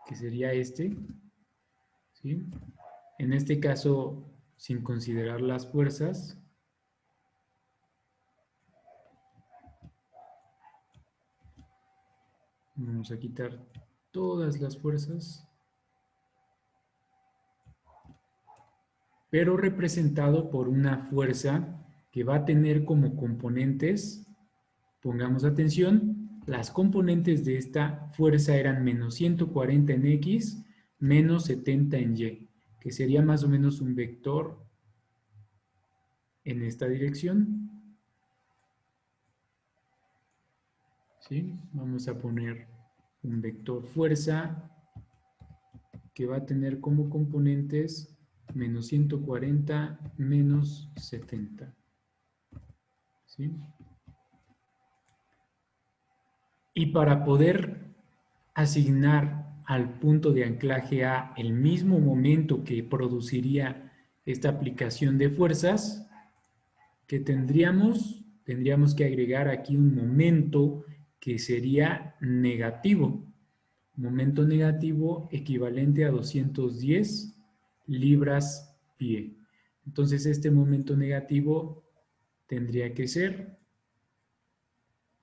que sería este, ¿sí? En este caso, sin considerar las fuerzas, vamos a quitar todas las fuerzas, pero representado por una fuerza que va a tener como componentes, pongamos atención, las componentes de esta fuerza eran menos 140 en X, menos 70 en Y, que sería más o menos un vector en esta dirección. ¿Sí? Vamos a poner un vector fuerza que va a tener como componentes menos 140, menos 70. ¿Sí? Y para poder asignar al punto de anclaje A el mismo momento que produciría esta aplicación de fuerzas, ¿qué tendríamos? Tendríamos que agregar aquí un momento que sería negativo. Momento negativo equivalente a 210 libras pie. Entonces este momento negativo tendría que ser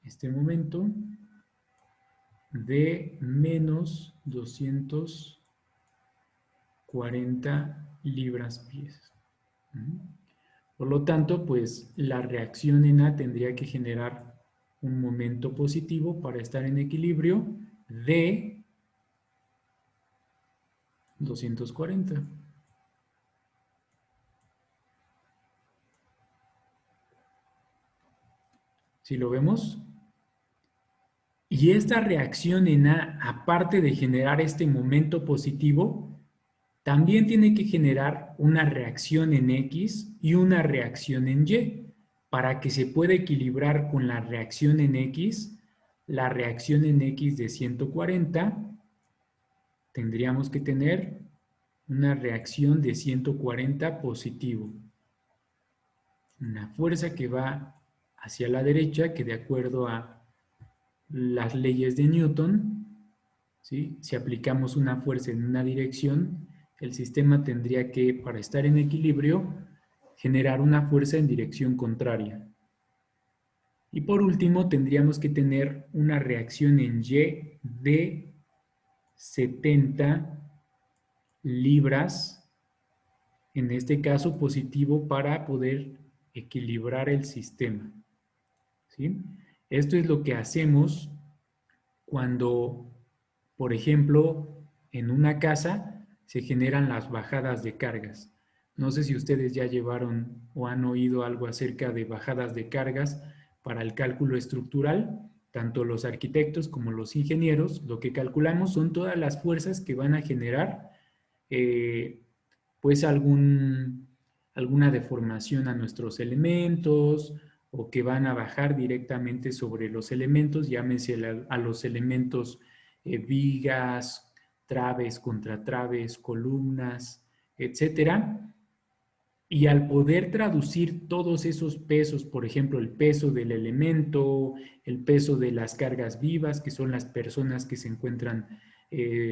este momento de menos 240 libras pies. Por lo tanto, pues la reacción en A tendría que generar un momento positivo para estar en equilibrio de 240. ¿Sí lo vemos? Y esta reacción en A, aparte de generar este momento positivo, también tiene que generar una reacción en X y una reacción en Y. Para que se pueda equilibrar con la reacción en X, la reacción en X de 140, tendríamos que tener una reacción de 140 positivo. Una fuerza que va hacia la derecha, que de acuerdo a las leyes de Newton, ¿sí? Si aplicamos una fuerza en una dirección, el sistema tendría que, para estar en equilibrio, generar una fuerza en dirección contraria. Y por último, tendríamos que tener una reacción en Y de 70 libras, en este caso positivo, para poder equilibrar el sistema. ¿Sí? Esto es lo que hacemos cuando, por ejemplo, en una casa se generan las bajadas de cargas. No sé si ustedes ya llevaron o han oído algo acerca de bajadas de cargas para el cálculo estructural. Tanto los arquitectos como los ingenieros, lo que calculamos son todas las fuerzas que van a generar pues alguna deformación a nuestros elementos o que van a bajar directamente sobre los elementos, llámese a los elementos vigas, traves, contratraves, columnas, etcétera. Y al poder traducir todos esos pesos, por ejemplo, el peso del elemento, el peso de las cargas vivas, que son las personas que se encuentran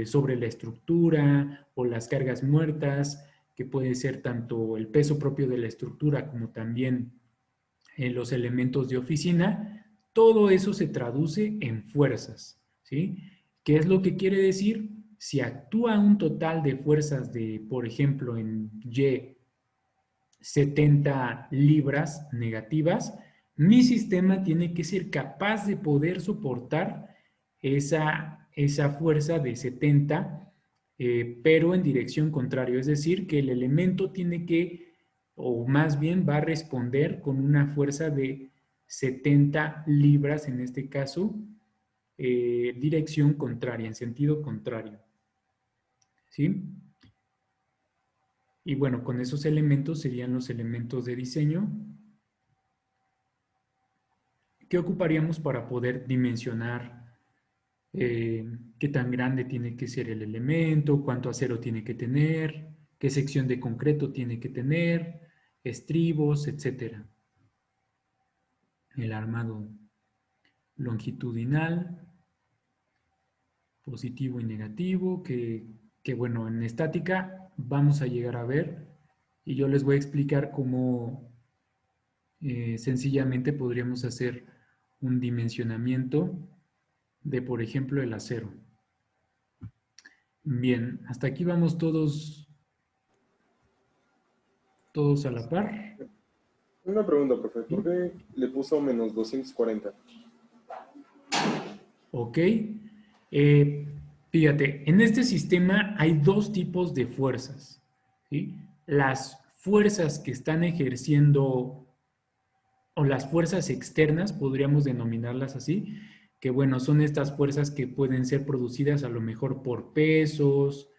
sobre la estructura, o las cargas muertas, que puede ser tanto el peso propio de la estructura como también los elementos de oficina, todo eso se traduce en fuerzas, ¿sí? ¿Qué es lo que quiere decir? Si actúa un total de fuerzas de, por ejemplo, en Y, 70 libras negativas, mi sistema tiene que ser capaz de poder soportar esa fuerza de 70, pero en dirección contraria. Es decir, que el elemento tiene que, o más bien va a responder con una fuerza de 70 libras, en este caso, dirección contraria, en sentido contrario. ¿Sí? Y bueno, con esos elementos serían los elementos de diseño que ocuparíamos para poder dimensionar qué tan grande tiene que ser el elemento, cuánto acero tiene que tener, qué sección de concreto tiene que tener, estribos, etc. El armado longitudinal, positivo y negativo, que bueno, en estática vamos a llegar a ver, y yo les voy a explicar cómo sencillamente podríamos hacer un dimensionamiento de, por ejemplo, el acero. Bien, hasta aquí vamos todos a la par. Una pregunta, profe. ¿Por qué le puso menos 240? Ok. Fíjate, en este sistema hay dos tipos de fuerzas, ¿sí? Las fuerzas que están ejerciendo, o las fuerzas externas, podríamos denominarlas así, que bueno, son estas fuerzas que pueden ser producidas a lo mejor por pesos,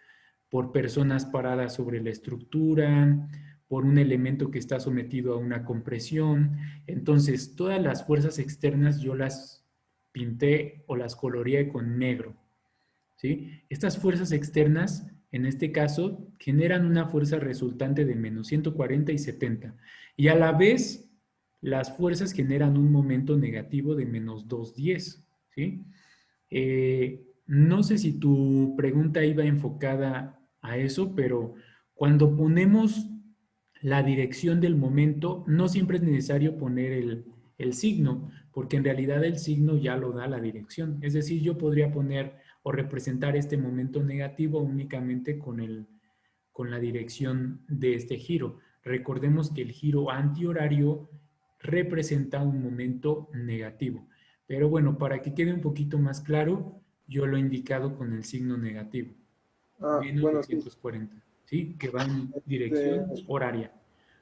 por personas paradas sobre la estructura, por un elemento que está sometido a una compresión. Entonces, todas las fuerzas externas yo las pinté o las coloreé con negro, ¿sí? Estas fuerzas externas, en este caso, generan una fuerza resultante de menos 140 y 70. Y a la vez, las fuerzas generan un momento negativo de menos 210, ¿sí? No sé si tu pregunta iba enfocada a eso, pero cuando ponemos la dirección del momento, no siempre es necesario poner el signo, porque en realidad el signo ya lo da la dirección. Es decir, yo podría poner o representar este momento negativo únicamente con la dirección de este giro. Recordemos que el giro antihorario representa un momento negativo. Pero bueno, para que quede un poquito más claro, yo lo he indicado con el signo negativo. Menos Bueno, sí. 240, ¿sí? Que va en Este, dirección horaria.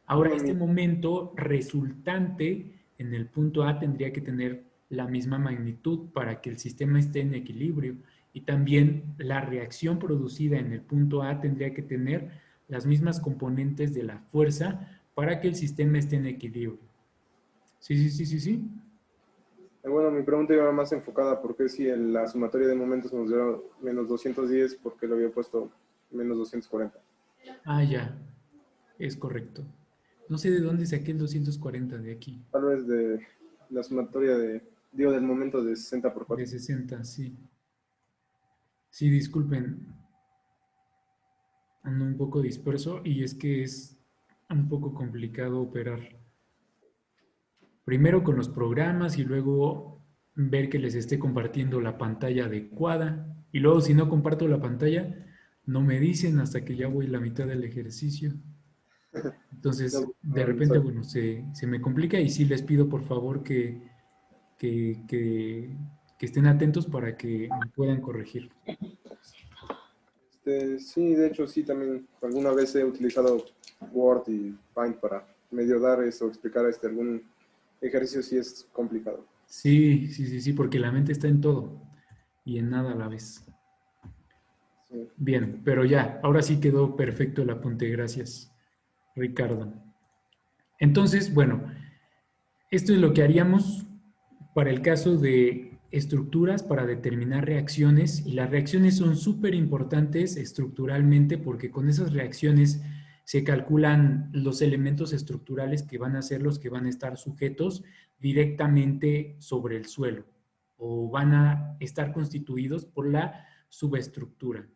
Ahora, bueno, este momento resultante en el punto A tendría que tener la misma magnitud para que el sistema esté en equilibrio. Y también la reacción producida en el punto A tendría que tener las mismas componentes de la fuerza para que el sistema esté en equilibrio. Sí. bueno, mi pregunta iba más enfocada, ¿por qué si en la sumatoria de momentos nos dio menos 210, por qué le había puesto menos 240? Ah, ya, es correcto. No sé de dónde saqué el 240 de aquí. Tal vez de la sumatoria del momento de 60 por De 4. 60, sí. Sí, disculpen, ando un poco disperso y es que es un poco complicado operar. Primero con los programas y luego ver que les esté compartiendo la pantalla adecuada. Y luego si no comparto la pantalla, no me dicen hasta que ya voy la mitad del ejercicio. Entonces, de repente, bueno, se me complica y sí les pido por favor que estén atentos para que me puedan corregir. Sí, de hecho, sí, también alguna vez he utilizado Word y Paint para medio dar eso, explicar algún ejercicio si es complicado. Sí, porque la mente está en todo y en nada a la vez. Sí. Bien, pero ya, ahora sí quedó perfecto el apunte, gracias, Ricardo. Entonces, bueno, esto es lo que haríamos para el caso de estructuras para determinar reacciones, y las reacciones son súper importantes estructuralmente porque con esas reacciones se calculan los elementos estructurales que van a ser los que van a estar sujetos directamente sobre el suelo o van a estar constituidos por la subestructura.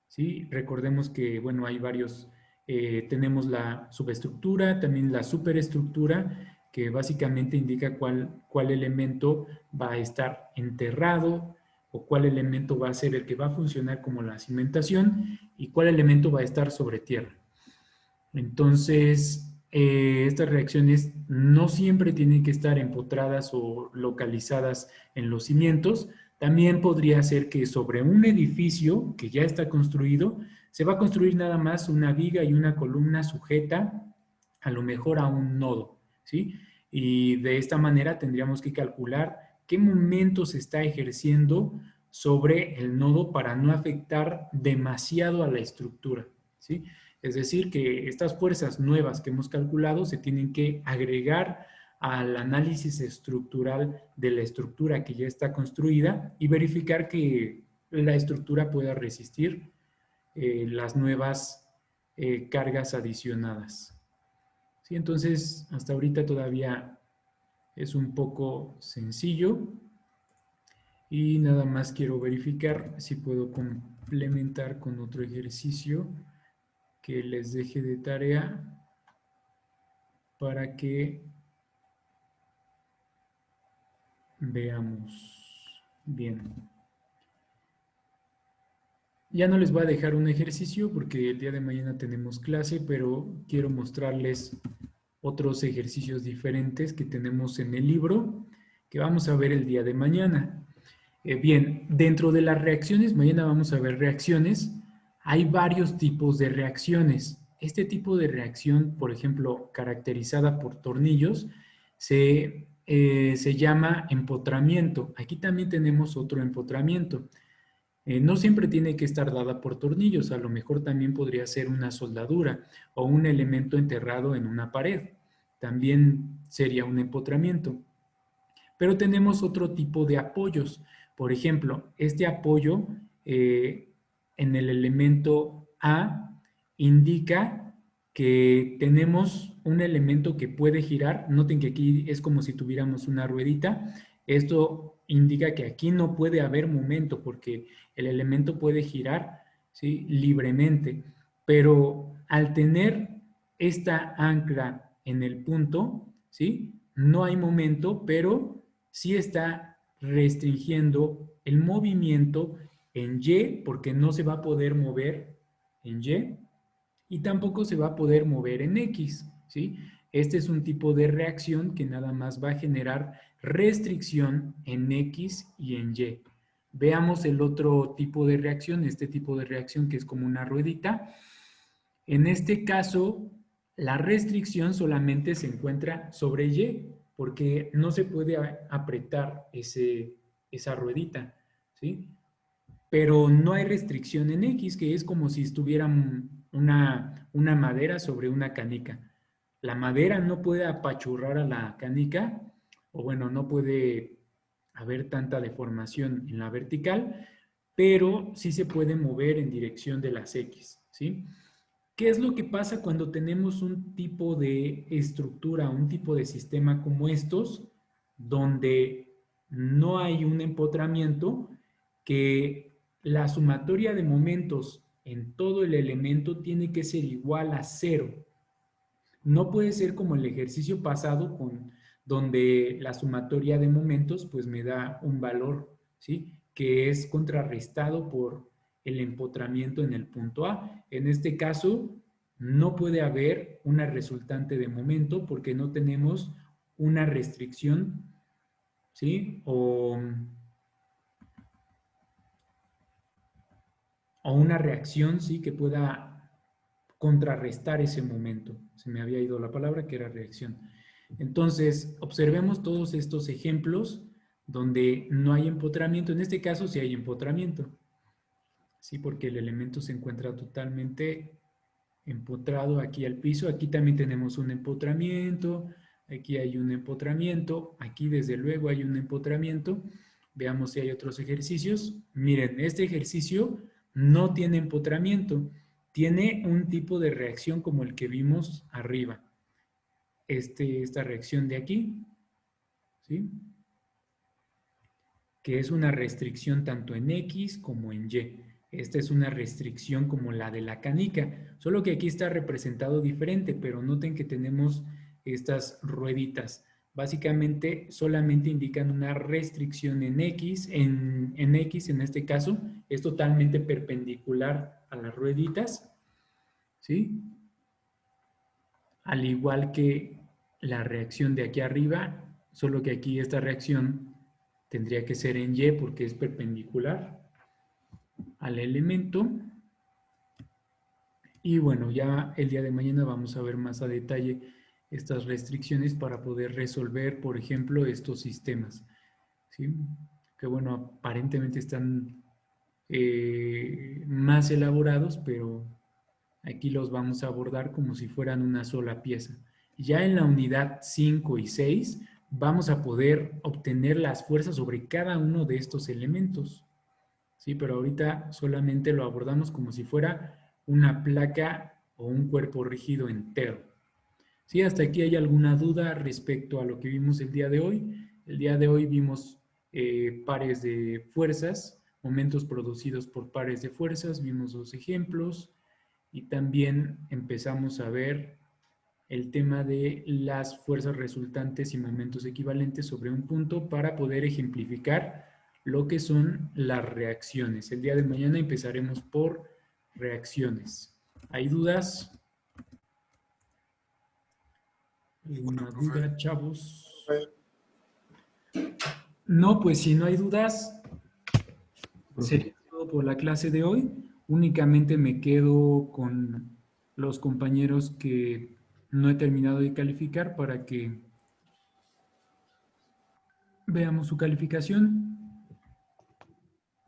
¿Sí? Recordemos que, bueno, hay varios, tenemos la subestructura, también la superestructura, que básicamente indica cuál elemento va a estar enterrado o cuál elemento va a ser el que va a funcionar como la cimentación y cuál elemento va a estar sobre tierra. Entonces, estas reacciones no siempre tienen que estar empotradas o localizadas en los cimientos. También podría ser que sobre un edificio que ya está construido, se va a construir nada más una viga y una columna sujeta a lo mejor a un nodo, ¿sí? Y de esta manera tendríamos que calcular qué momento se está ejerciendo sobre el nodo para no afectar demasiado a la estructura, ¿sí? Es decir, que estas fuerzas nuevas que hemos calculado se tienen que agregar al análisis estructural de la estructura que ya está construida y verificar que la estructura pueda resistir las nuevas cargas adicionadas. ¿Sí? Entonces, hasta ahorita todavía es un poco sencillo y nada más quiero verificar si puedo complementar con otro ejercicio que les deje de tarea para que veamos bien. Ya no les voy a dejar un ejercicio porque el día de mañana tenemos clase, pero quiero mostrarles otros ejercicios diferentes que tenemos en el libro que vamos a ver el día de mañana. Bien, dentro de las reacciones, mañana vamos a ver reacciones. Hay varios tipos de reacciones. Este tipo de reacción, por ejemplo, caracterizada por tornillos, se llama empotramiento. Aquí también tenemos otro empotramiento. No siempre tiene que estar dada por tornillos, a lo mejor también podría ser una soldadura o un elemento enterrado en una pared. También sería un empotramiento. Pero tenemos otro tipo de apoyos. Por ejemplo, este apoyo en el elemento A indica que tenemos un elemento que puede girar. Noten que aquí es como si tuviéramos una ruedita. Esto indica que aquí no puede haber momento porque el elemento puede girar, ¿sí?, libremente. Pero al tener esta ancla en el punto, ¿sí?, no hay momento, pero sí está restringiendo el movimiento en Y porque no se va a poder mover en Y tampoco se va a poder mover en X, ¿sí? Este es un tipo de reacción que nada más va a generar restricción en X y en Y. Veamos el otro tipo de reacción, este tipo de reacción que es como una ruedita. En este caso, la restricción solamente se encuentra sobre Y, porque no se puede apretar esa ruedita, ¿sí? Pero no hay restricción en X, que es como si estuviera una madera sobre una canica. La madera no puede apachurrar a la canica, o bueno, no puede haber tanta deformación en la vertical, pero sí se puede mover en dirección de las X, ¿sí? ¿Qué es lo que pasa cuando tenemos un tipo de estructura, un tipo de sistema como estos, donde no hay un empotramiento, que la sumatoria de momentos en todo el elemento tiene que ser igual a 0? No puede ser como el ejercicio pasado donde la sumatoria de momentos pues me da un valor, ¿sí?, que es contrarrestado por el empotramiento en el punto A. En este caso, no puede haber una resultante de momento porque no tenemos una restricción, ¿sí?, o una reacción, ¿sí?, que pueda contrarrestar ese momento. Se me había ido la palabra, que era reacción. Entonces, observemos todos estos ejemplos donde no hay empotramiento. En este caso sí hay empotramiento, ¿sí?, porque el elemento se encuentra totalmente empotrado aquí al piso. Aquí también tenemos un empotramiento, aquí hay un empotramiento, aquí desde luego hay un empotramiento. Veamos si hay otros ejercicios. Miren, este ejercicio no tiene empotramiento. tiene un tipo de reacción como el que vimos arriba. Esta reacción de aquí, ¿sí? Que es una restricción tanto en X como en Y. Esta es una restricción como la de la canica, solo que aquí está representado diferente, pero noten que tenemos estas rueditas. Básicamente solamente indican una restricción en X, en X en este caso, es totalmente perpendicular a las rueditas, ¿sí? Al igual que la reacción de aquí arriba, solo que aquí esta reacción tendría que ser en Y porque es perpendicular al elemento. Y bueno, ya el día de mañana vamos a ver más a detalle estas restricciones para poder resolver, por ejemplo, estos sistemas, ¿sí? Que bueno, aparentemente están más elaborados, pero aquí los vamos a abordar como si fueran una sola pieza. Ya en la unidad 5 y 6 vamos a poder obtener las fuerzas sobre cada uno de estos elementos, ¿sí? Pero ahorita solamente lo abordamos como si fuera una placa o un cuerpo rígido entero. ¿Sí? ¿Hasta aquí hay alguna duda respecto a lo que vimos el día de hoy? El día de hoy vimos pares de fuerzas, momentos producidos por pares de fuerzas, vimos dos ejemplos y también empezamos a ver el tema de las fuerzas resultantes y momentos equivalentes sobre un punto para poder ejemplificar lo que son las reacciones. El día de mañana empezaremos por reacciones. ¿Hay dudas? ¿Alguna duda, chavos? No, pues si no hay dudas, sería todo por la clase de hoy. Únicamente me quedo con los compañeros que no he terminado de calificar para que veamos su calificación.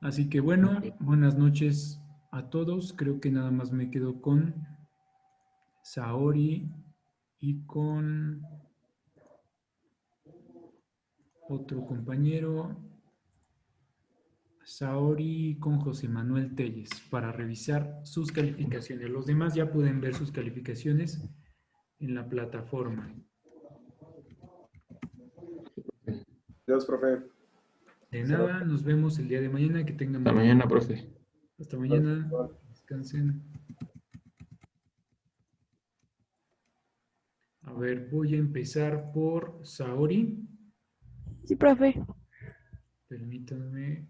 Así que bueno, buenas noches a todos. Creo que nada más me quedo con Saori y con otro compañero, Saori y con José Manuel Telles, para revisar sus calificaciones. Los demás ya pueden ver sus calificaciones en la plataforma. Adiós, profe. De nada, nos vemos el día de mañana. Que tengan Hasta mañana, profe. Hasta mañana. Descansen. A ver, voy a empezar por Saori. Sí, profe. Permítanme.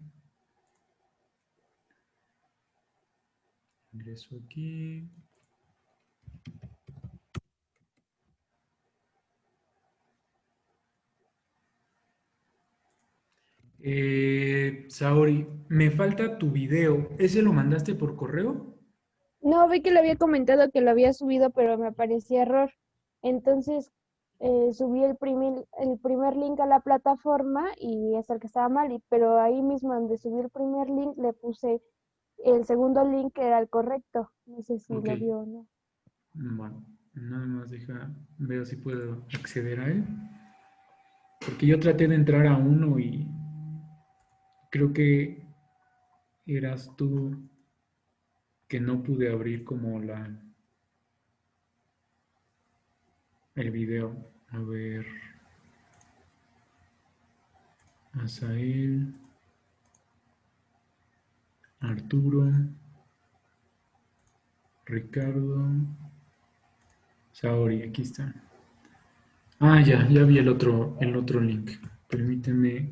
Ingreso aquí. Saori, me falta tu video. ¿Ese lo mandaste por correo? No, vi que le había comentado que lo había subido, pero me aparecía error. Entonces subí el primer link a la plataforma y es el que estaba mal. Pero ahí mismo donde subí el primer link le puse el segundo link que era el correcto. No sé si Ok. lo vio o no. Bueno, nada más veo si puedo acceder a él. Porque yo traté de entrar a uno y creo que eras tú que no pude abrir como el video. A ver. Asael. Arturo. Ricardo. Saori, aquí está. Ah, ya vi el otro link. Permíteme.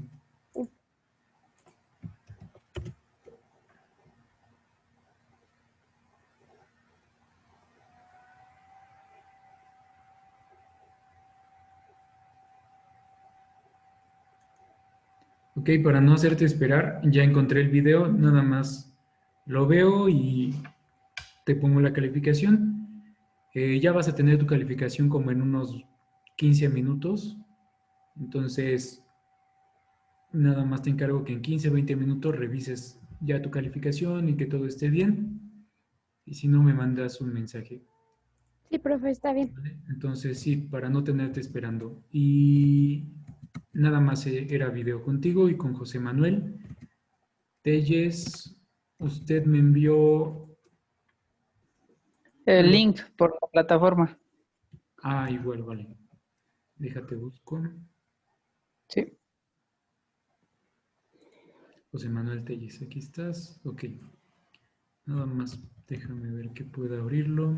Ok, para no hacerte esperar, ya encontré el video, nada más lo veo y te pongo la calificación. Ya vas a tener tu calificación como en unos 15 minutos. Entonces, nada más te encargo que en 15, 20 minutos revises ya tu calificación y que todo esté bien. Y si no, me mandas un mensaje. Sí, profe, está bien. ¿Vale? Entonces, sí, para no tenerte esperando. Y nada más era video contigo y con José Manuel Telles. Usted me envió El link por la plataforma. Ah, igual, vale. Déjate busco. Sí. José Manuel Telles, aquí estás. Ok. Nada más, déjame ver que pueda abrirlo.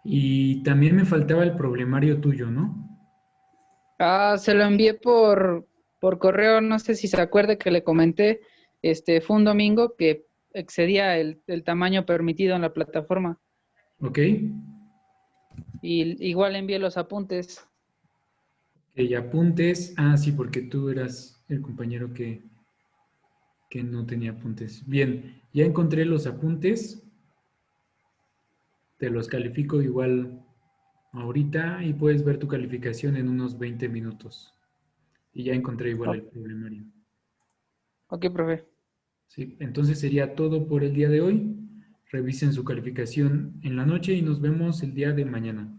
Y también me faltaba el problemario tuyo, ¿no? Ah, se lo envié por correo, no sé si se acuerda que le comenté, fue un domingo que excedía el tamaño permitido en la plataforma. Ok. Y igual envié los apuntes. Que apuntes. Ah, sí, porque tú eras el compañero que no tenía apuntes. Bien, ya encontré los apuntes. Te los califico igual ahorita y puedes ver tu calificación en unos 20 minutos. Y ya encontré igual O- el problemario. Ok, profe. Sí, entonces sería todo por el día de hoy. Revisen su calificación en la noche y nos vemos el día de mañana.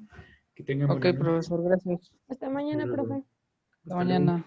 Que tengan Ok, buena noche. profesor, gracias. Hasta Hasta mañana, luego. profe. Hasta Hasta luego. mañana.